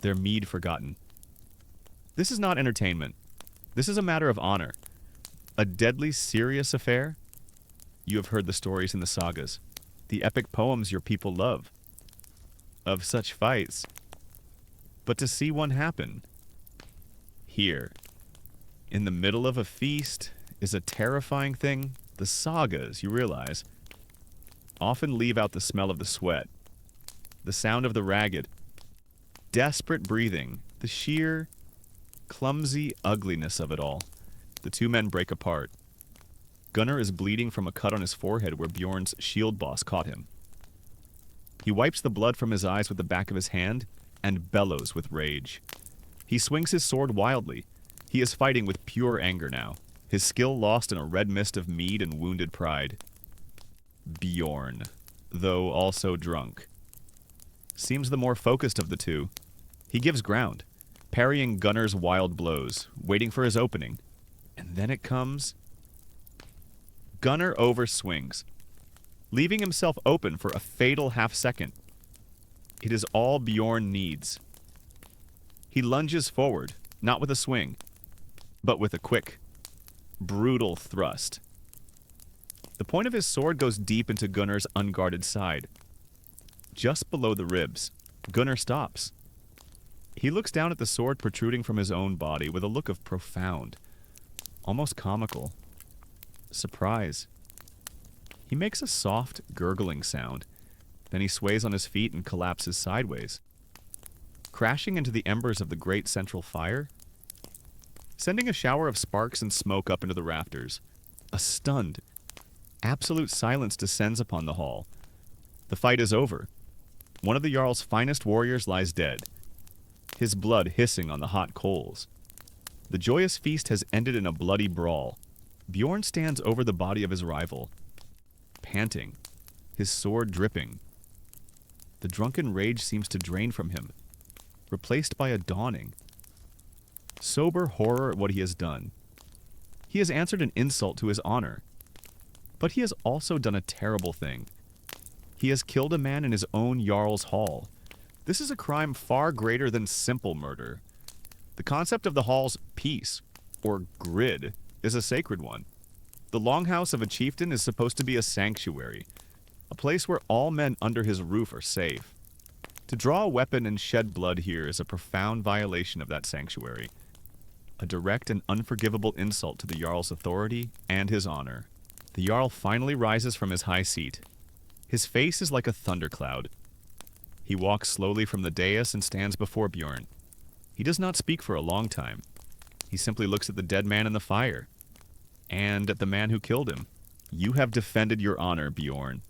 their mead forgotten. This is not entertainment. This is a matter of honor. A deadly serious affair. You have heard the stories in the sagas, the epic poems your people love, of such fights. But to see one happen, here, in the middle of a feast, is a terrifying thing. The sagas, you realize, often leave out the smell of the sweat, the sound of the ragged, desperate breathing, the sheer, clumsy ugliness of it all. The two men break apart. Gunnar is bleeding from a cut on his forehead where Bjorn's shield boss caught him. He wipes the blood from his eyes with the back of his hand and bellows with rage. He swings his sword wildly. He is fighting with pure anger now, his skill lost in a red mist of mead and wounded pride. Bjorn, though also drunk, seems the more focused of the two. He gives ground, parrying Gunnar's wild blows, waiting for his opening. And then it comes. Gunnar overswings, leaving himself open for a fatal half-second. It is all Bjorn needs. He lunges forward, not with a swing, but with a quick, brutal thrust. The point of his sword goes deep into Gunnar's unguarded side. Just below the ribs, Gunnar stops. He looks down at the sword protruding from his own body with a look of profound, almost comical, surprise. He makes a soft, gurgling sound. Then he sways on his feet and collapses sideways, crashing into the embers of the great central fire, sending a shower of sparks and smoke up into the rafters. A stunned, absolute silence descends upon the hall. The fight is over. One of the Jarl's finest warriors lies dead, his blood hissing on the hot coals. The joyous feast has ended in a bloody brawl. Bjorn stands over the body of his rival, panting, his sword dripping. The drunken rage seems to drain from him, replaced by a dawning, sober horror at what he has done. He has answered an insult to his honor, but he has also done a terrible thing. He has killed a man in his own Jarl's hall. This is a crime far greater than simple murder. The concept of the hall's peace, or grid, is a sacred one. The longhouse of a chieftain is supposed to be a sanctuary, a place where all men under his roof are safe. To draw a weapon and shed blood here is a profound violation of that sanctuary, a direct and unforgivable insult to the Jarl's authority and his honor. The Jarl finally rises from his high seat. His face is like a thundercloud. He walks slowly from the dais and stands before Bjorn. He does not speak for a long time. He simply looks at the dead man in the fire, and at the man who killed him. You have defended your honor, Bjorn.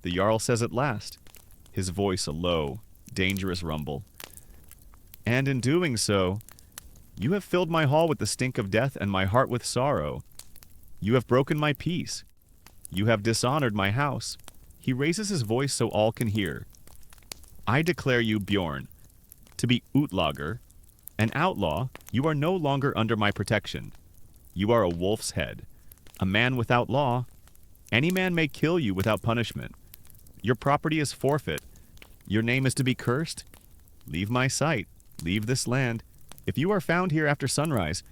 The Jarl says at last, his voice a low, dangerous rumble. And in doing so, you have filled my hall with the stink of death and my heart with sorrow. You have broken my peace. You have dishonored my house. He raises his voice so all can hear. I declare you, Bjorn, to be Utlager, an outlaw. You are no longer under my protection. You are a wolf's head, a man without law. Any man may kill you without punishment. Your property is forfeit. Your name is to be cursed. Leave my sight. Leave this land. If you are found here after sunrise,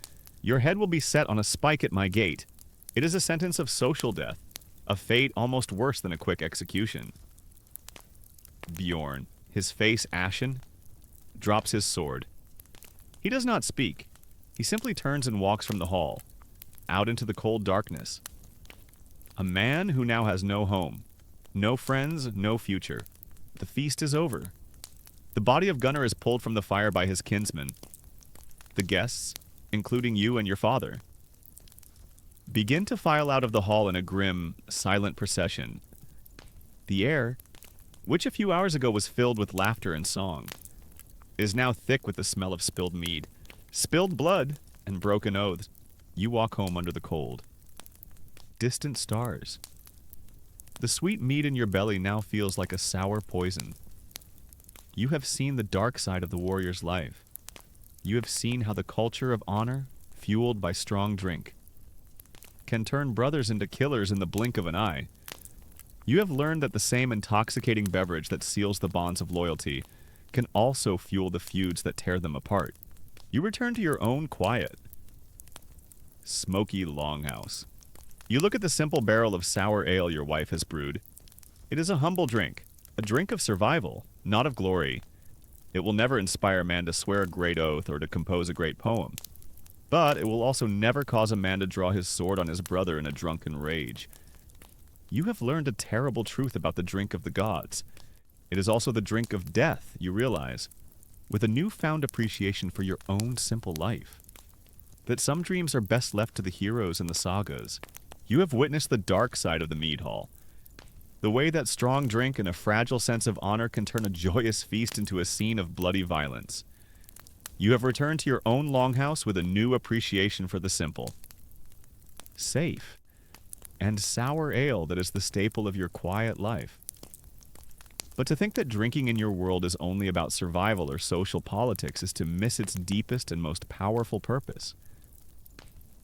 your head will be set on a spike at my gate. It is a sentence of social death, a fate almost worse than a quick execution. Bjorn, his face ashen, drops his sword. He does not speak. He simply turns and walks from the hall, out into the cold darkness. A man who now has no home, no friends, no future. The feast is over. The body of Gunnar is pulled from the fire by his kinsmen. The guests, including you and your father, begin to file out of the hall in a grim, silent procession. The air, which a few hours ago was filled with laughter and song, is now thick with the smell of spilled mead, spilled blood, and broken oaths. You walk home under the cold. Distant stars. The sweet mead in your belly now feels like a sour poison. You have seen the dark side of the warrior's life. You have seen how the culture of honor, fueled by strong drink, can turn brothers into killers in the blink of an eye. You have learned that the same intoxicating beverage that seals the bonds of loyalty can also fuel the feuds that tear them apart. You return to your own quiet, smoky longhouse. You look at the simple barrel of sour ale your wife has brewed. It is a humble drink, a drink of survival, not of glory. It will never inspire a man to swear a great oath or to compose a great poem. But it will also never cause a man to draw his sword on his brother in a drunken rage. You have learned a terrible truth about the drink of the gods. It is also the drink of death, you realize, with a newfound appreciation for your own simple life. That some dreams are best left to the heroes in the sagas. You have witnessed the dark side of the mead hall. The way that strong drink and a fragile sense of honor can turn a joyous feast into a scene of bloody violence. You have returned to your own longhouse with a new appreciation for the simple, safe, and sour ale that is the staple of your quiet life. But to think that drinking in your world is only about survival or social politics is to miss its deepest and most powerful purpose.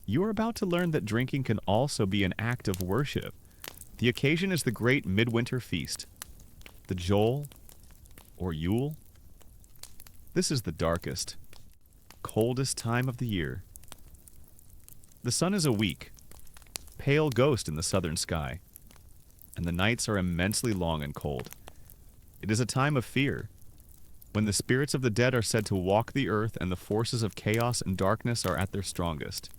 You are about to learn that drinking can also be an act of worship. The occasion is the great midwinter feast, the Joel or Yule. This is the darkest, coldest time of the year. The sun is a weak, pale ghost in the southern sky, and the nights are immensely long and cold. It is a time of fear, when the spirits of the dead are said to walk the earth and the forces of chaos and darkness are at their strongest.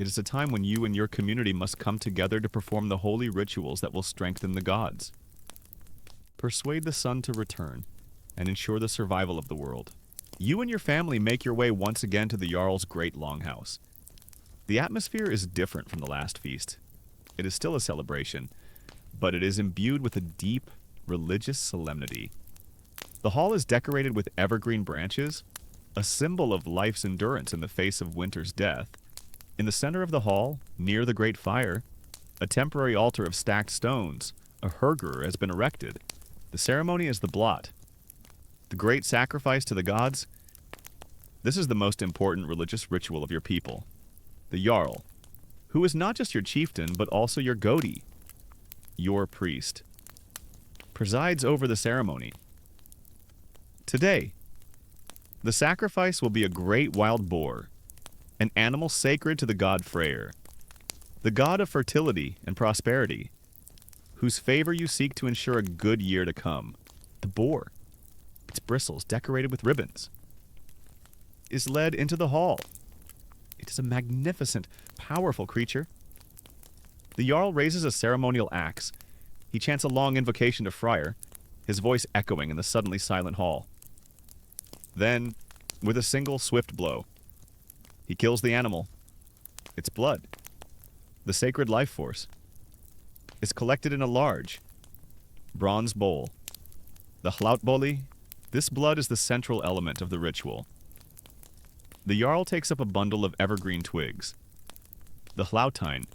It is a time when you and your community must come together to perform the holy rituals that will strengthen the gods. Persuade the sun to return and ensure the survival of the world. You and your family make your way once again to the Jarl's great longhouse. The atmosphere is different from the last feast. It is still a celebration, but it is imbued with a deep, religious solemnity. The hall is decorated with evergreen branches, a symbol of life's endurance in the face of winter's death. In the center of the hall, near the great fire, a temporary altar of stacked stones, a herger, has been erected. The ceremony is the blot. The great sacrifice to the gods. This is the most important religious ritual of your people. The Jarl, who is not just your chieftain, but also your goatee, your priest, presides over the ceremony. Today, the sacrifice will be a great wild boar, an animal sacred to the god Freyr, the god of fertility and prosperity, whose favor you seek to ensure a good year to come. The boar, its bristles decorated with ribbons, is led into the hall. It is a magnificent, powerful creature. The Jarl raises a ceremonial axe. He chants a long invocation to Friar, his voice echoing in the suddenly silent hall. Then, with a single swift blow, he kills the animal. Its blood, the sacred life force, is collected in a large bronze bowl. The hlautboli, this blood is the central element of the ritual. The Jarl takes up a bundle of evergreen twigs. The hlautine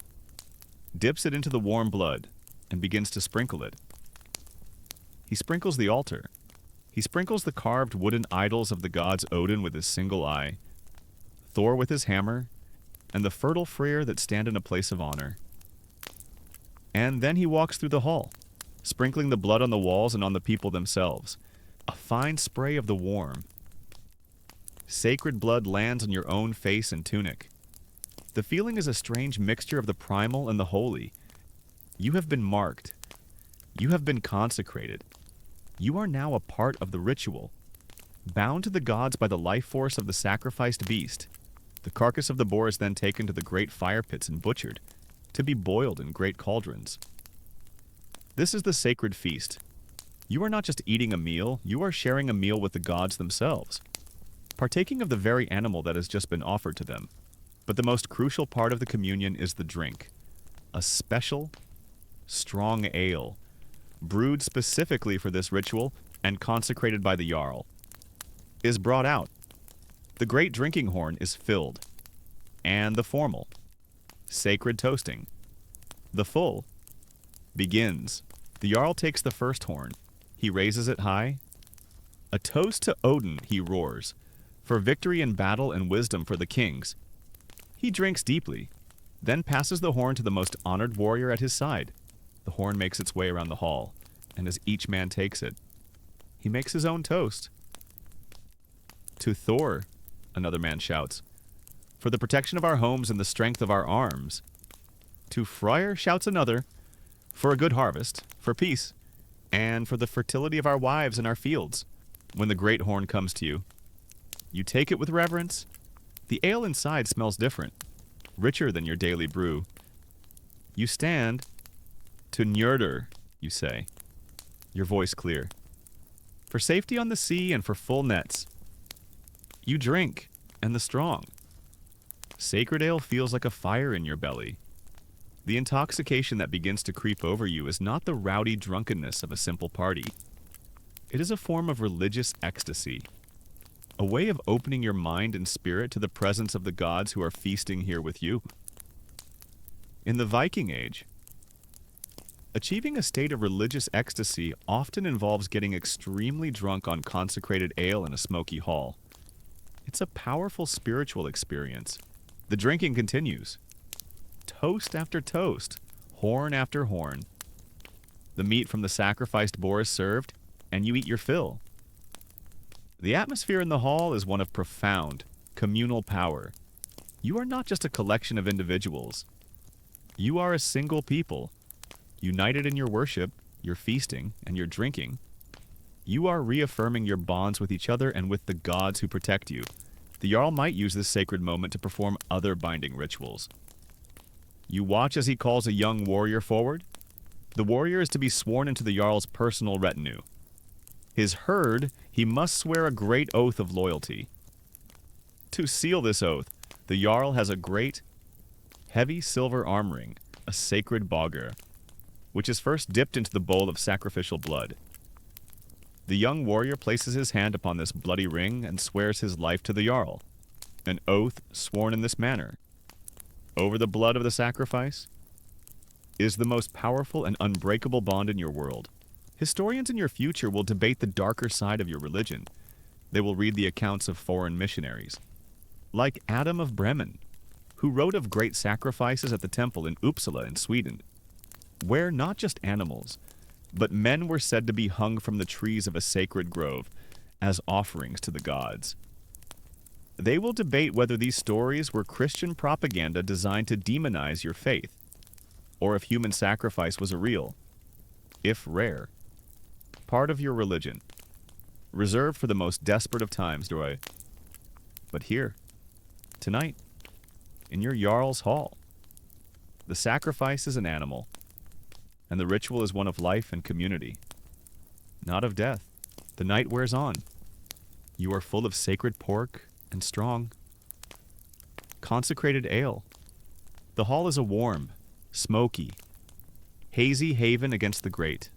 dips it into the warm blood and begins to sprinkle it. He sprinkles the altar. He sprinkles the carved wooden idols of the gods Odin with his single eye, Thor with his hammer, and the fertile Freyr that stand in a place of honor. And then he walks through the hall, sprinkling the blood on the walls and on the people themselves, a fine spray of the warm. Sacred blood lands on your own face and tunic. The feeling is a strange mixture of the primal and the holy. You have been marked. You have been consecrated. You are now a part of the ritual, bound to the gods by the life force of the sacrificed beast. The carcass of the boar is then taken to the great fire pits and butchered, to be boiled in great cauldrons. This is the sacred feast. You are not just eating a meal, you are sharing a meal with the gods themselves, partaking of the very animal that has just been offered to them. But the most crucial part of the communion is the drink, a special, strong ale, brewed specifically for this ritual and consecrated by the Jarl, is brought out. The great drinking horn is filled, and the formal, sacred toasting, the full, begins. The Jarl takes the first horn. He raises it high. A toast to Odin, he roars, for victory in battle and wisdom for the kings. He drinks deeply, then passes the horn to the most honored warrior at his side. The horn makes its way around the hall, and as each man takes it, he makes his own toast. To Thor, another man shouts, for the protection of our homes and the strength of our arms. To Friar shouts another, for a good harvest, for peace, and for the fertility of our wives and our fields. When the great horn comes to you, you take it with reverence. The ale inside smells different, richer than your daily brew. You stand. To Njördur, you say, your voice clear. For safety on the sea and for full nets. You drink, and the strong. Sacred ale feels like a fire in your belly. The intoxication that begins to creep over you is not the rowdy drunkenness of a simple party. It is a form of religious ecstasy, a way of opening your mind and spirit to the presence of the gods who are feasting here with you. In the Viking Age, achieving a state of religious ecstasy often involves getting extremely drunk on consecrated ale in a smoky hall. It's a powerful spiritual experience. The drinking continues. Toast after toast, horn after horn. The meat from the sacrificed boar is served, and you eat your fill. The atmosphere in the hall is one of profound, communal power. You are not just a collection of individuals. You are a single people, united in your worship, your feasting, and your drinking. You are reaffirming your bonds with each other and with the gods who protect you. The Jarl might use this sacred moment to perform other binding rituals. You watch as he calls a young warrior forward. The warrior is to be sworn into the Jarl's personal retinue. His herd, he must swear a great oath of loyalty. To seal this oath, the Jarl has a great, heavy silver arm ring, a sacred bogger, which is first dipped into the bowl of sacrificial blood. The young warrior places his hand upon this bloody ring and swears his life to the Jarl, an oath sworn in this manner, over the blood of the sacrifice, is the most powerful and unbreakable bond in your world. Historians in your future will debate the darker side of your religion. They will read the accounts of foreign missionaries, like Adam of Bremen, who wrote of great sacrifices at the temple in Uppsala in Sweden, where not just animals, but men were said to be hung from the trees of a sacred grove as offerings to the gods. They will debate whether these stories were Christian propaganda designed to demonize your faith, or if human sacrifice was a real, if rare, part of your religion. reserved for the most desperate of times, Roy. But here, tonight, in your Jarl's Hall, the sacrifice is an animal, and the ritual is one of life and community, not of death. The night wears on. You are full of sacred pork and strong, consecrated ale. The hall is a warm, smoky, hazy haven against the grate.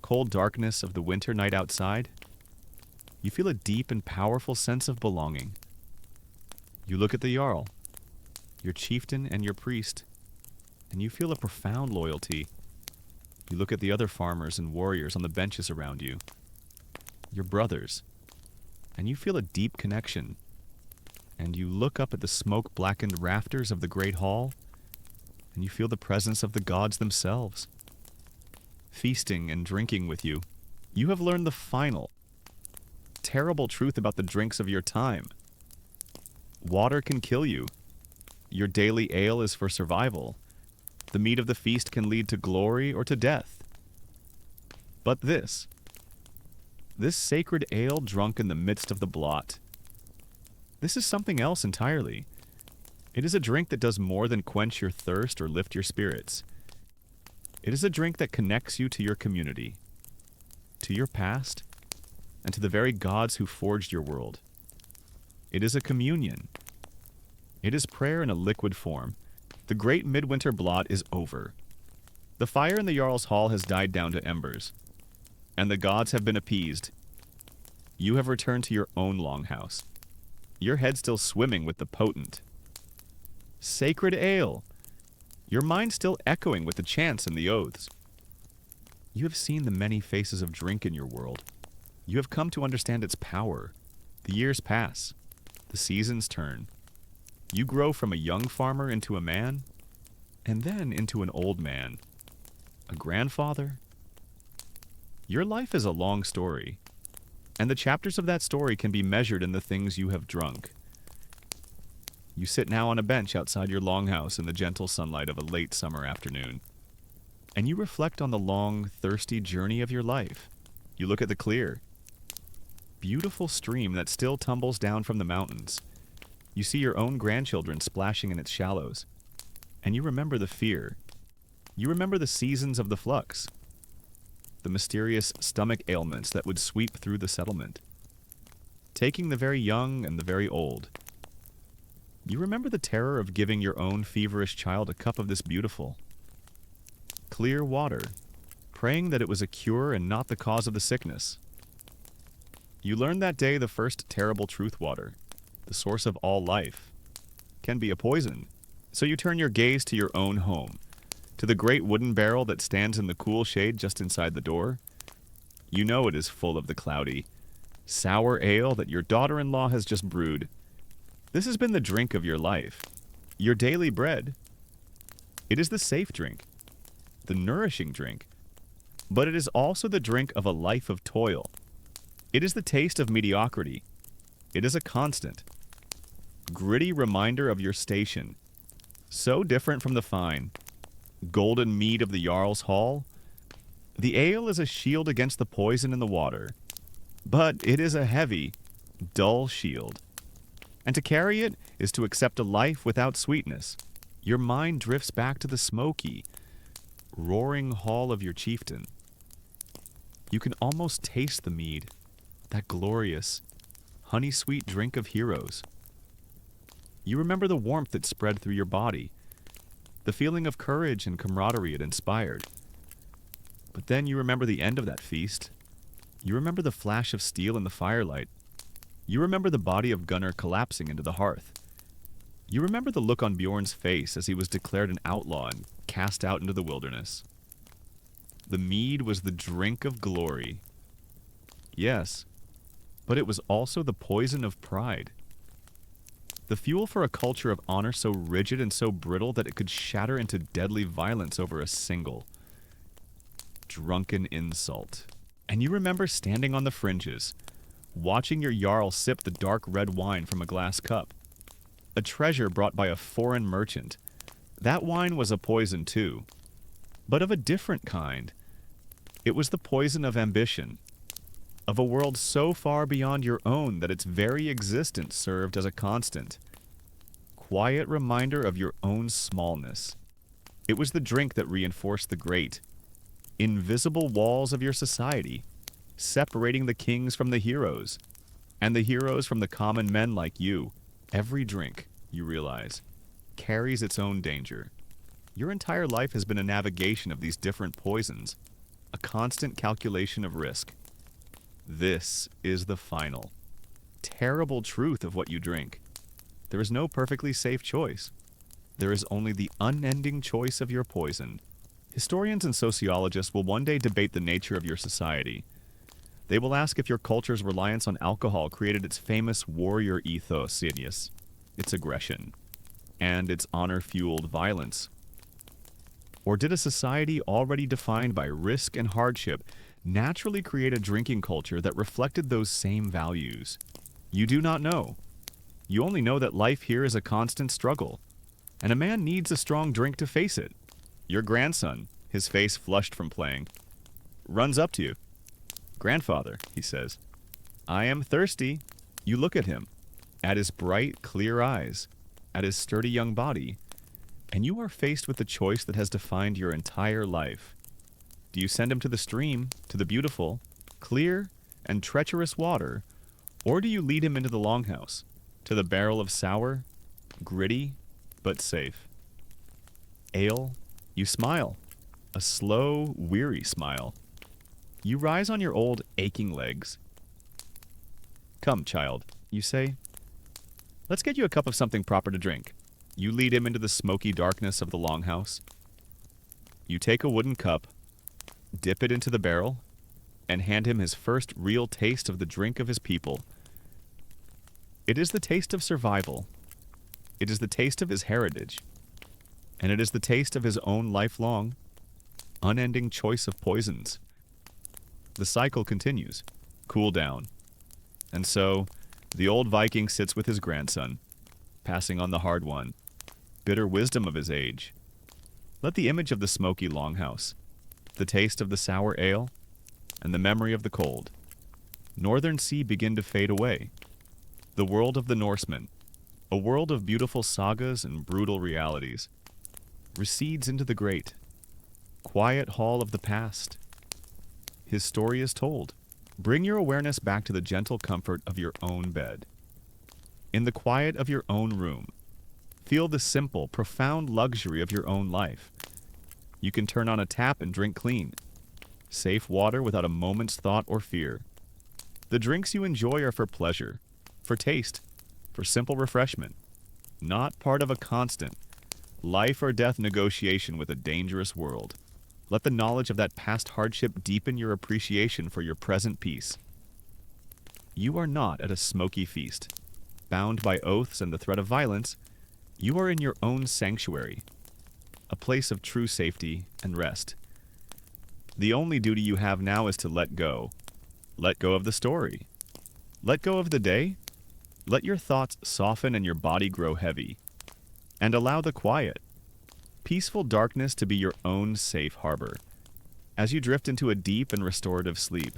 Cold darkness of the winter night outside, you feel a deep and powerful sense of belonging. You look at the Jarl, your chieftain and your priest, and you feel a profound loyalty. You look at the other farmers and warriors on the benches around you, your brothers, and you feel a deep connection. And you look up at the smoke-blackened rafters of the great hall, and you feel the presence of the gods themselves, feasting and drinking with you. You have learned the final, terrible truth about the drinks of your time. Water can kill you. Your daily ale is for survival. The meat of the feast can lead to glory or to death. But this sacred ale drunk in the midst of the blot, this is something else entirely. It is a drink that does more than quench your thirst or lift your spirits. It is a drink that connects you to your community, to your past, and to the very gods who forged your world. It is a communion. It is prayer in a liquid form. The great midwinter blot is over. The fire in the Jarl's Hall has died down to embers, and the gods have been appeased. You have returned to your own longhouse, your head still swimming with the potent, sacred ale, your mind still echoing with the chants and the oaths. You have seen the many faces of drink in your world. You have come to understand its power. The years pass. The seasons turn. You grow from a young farmer into a man, and then into an old man, a grandfather. Your life is a long story, and the chapters of that story can be measured in the things you have drunk. You sit now on a bench outside your longhouse in the gentle sunlight of a late summer afternoon, and you reflect on the long, thirsty journey of your life. You look at the clear, beautiful stream that still tumbles down from the mountains. You see your own grandchildren splashing in its shallows, and you remember the fear. You remember the seasons of the flux, the mysterious stomach ailments that would sweep through the settlement, taking the very young and the very old. You remember the terror of giving your own feverish child a cup of this beautiful, clear water, praying that it was a cure and not the cause of the sickness. You learned that day the first terrible truth: water, the source of all life, can be a poison. So you turn your gaze to your own home, to the great wooden barrel that stands in the cool shade just inside the door. You know it is full of the cloudy, sour ale that your daughter-in-law has just brewed. This has been the drink of your life, your daily bread. It is the safe drink, the nourishing drink, but it is also the drink of a life of toil. It is the taste of mediocrity. It is a constant, gritty reminder of your station, so different from the fine, golden mead of the Jarl's Hall. The ale is a shield against the poison in the water, but it is a heavy, dull shield. And to carry it is to accept a life without sweetness. Your mind drifts back to the smoky, roaring hall of your chieftain. You can almost taste the mead, that glorious, honey-sweet drink of heroes. You remember the warmth that spread through your body, the feeling of courage and camaraderie it inspired. But then you remember the end of that feast. You remember the flash of steel in the firelight. You remember the body of Gunnar collapsing into the hearth. You remember the look on Bjorn's face as he was declared an outlaw and cast out into the wilderness. The mead was the drink of glory. Yes, but it was also the poison of pride. The fuel for a culture of honor so rigid and so brittle that it could shatter into deadly violence over a single, drunken insult. And you remember standing on the fringes, watching your Jarl sip the dark red wine from a glass cup, a treasure brought by a foreign merchant. That wine was a poison too, but of a different kind. It was the poison of ambition. of a world so far beyond your own that its very existence served as a constant, quiet reminder of your own smallness. It was the drink that reinforced the great, invisible walls of your society, separating the kings from the heroes, and the heroes from the common men like you. Every drink, you realize, carries its own danger. Your entire life has been a navigation of these different poisons, a constant calculation of risk. This is the final, terrible truth of what you drink. There is no perfectly safe choice. There is only the unending choice of your poison. Historians and sociologists will one day debate the nature of your society. They will ask if your culture's reliance on alcohol created its famous warrior ethos, its aggression, and its honor-fueled violence. Or did a society already defined by risk and hardship naturally create a drinking culture that reflected those same values? You do not know. You only know that life here is a constant struggle, and a man needs a strong drink to face it. Your grandson, his face flushed from playing, runs up to you. "Grandfather," he says, "I am thirsty." You look at him, at his bright, clear eyes, at his sturdy young body, and you are faced with the choice that has defined your entire life. Do you send him to the stream, to the beautiful, clear, and treacherous water, or do you lead him into the longhouse, to the barrel of sour, gritty, but safe? Ale, you smile, a slow, weary smile. You rise on your old, aching legs. "Come, child," you say. "Let's get you a cup of something proper to drink." You lead him into the smoky darkness of the longhouse. You take a wooden cup, dip it into the barrel, and hand him his first real taste of the drink of his people. It is the taste of survival. It is the taste of his heritage. And it is the taste of his own lifelong, unending choice of poisons. The cycle continues. Cool down. And so, the old Viking sits with his grandson, passing on the hard won, bitter wisdom of his age. Let the image of the smoky longhouse, the taste of the sour ale, and the memory of the cold northern sea begin to fade away. The world of the Norsemen, a world of beautiful sagas and brutal realities, recedes into the great, quiet hall of the past. His story is told. Bring your awareness back to the gentle comfort of your own bed. In the quiet of your own room, feel the simple, profound luxury of your own life. You can turn on a tap and drink clean, safe water without a moment's thought or fear. The drinks you enjoy are for pleasure, for taste, for simple refreshment, not part of a constant, life or death negotiation with a dangerous world. Let the knowledge of that past hardship deepen your appreciation for your present peace. You are not at a smoky feast, bound by oaths and the threat of violence. You are in your own sanctuary, a place of true safety and rest. The only duty you have now is to let go. Let go of the story. Let go of the day. Let your thoughts soften and your body grow heavy. And allow the quiet, peaceful darkness to be your own safe harbor. As you drift into a deep and restorative sleep,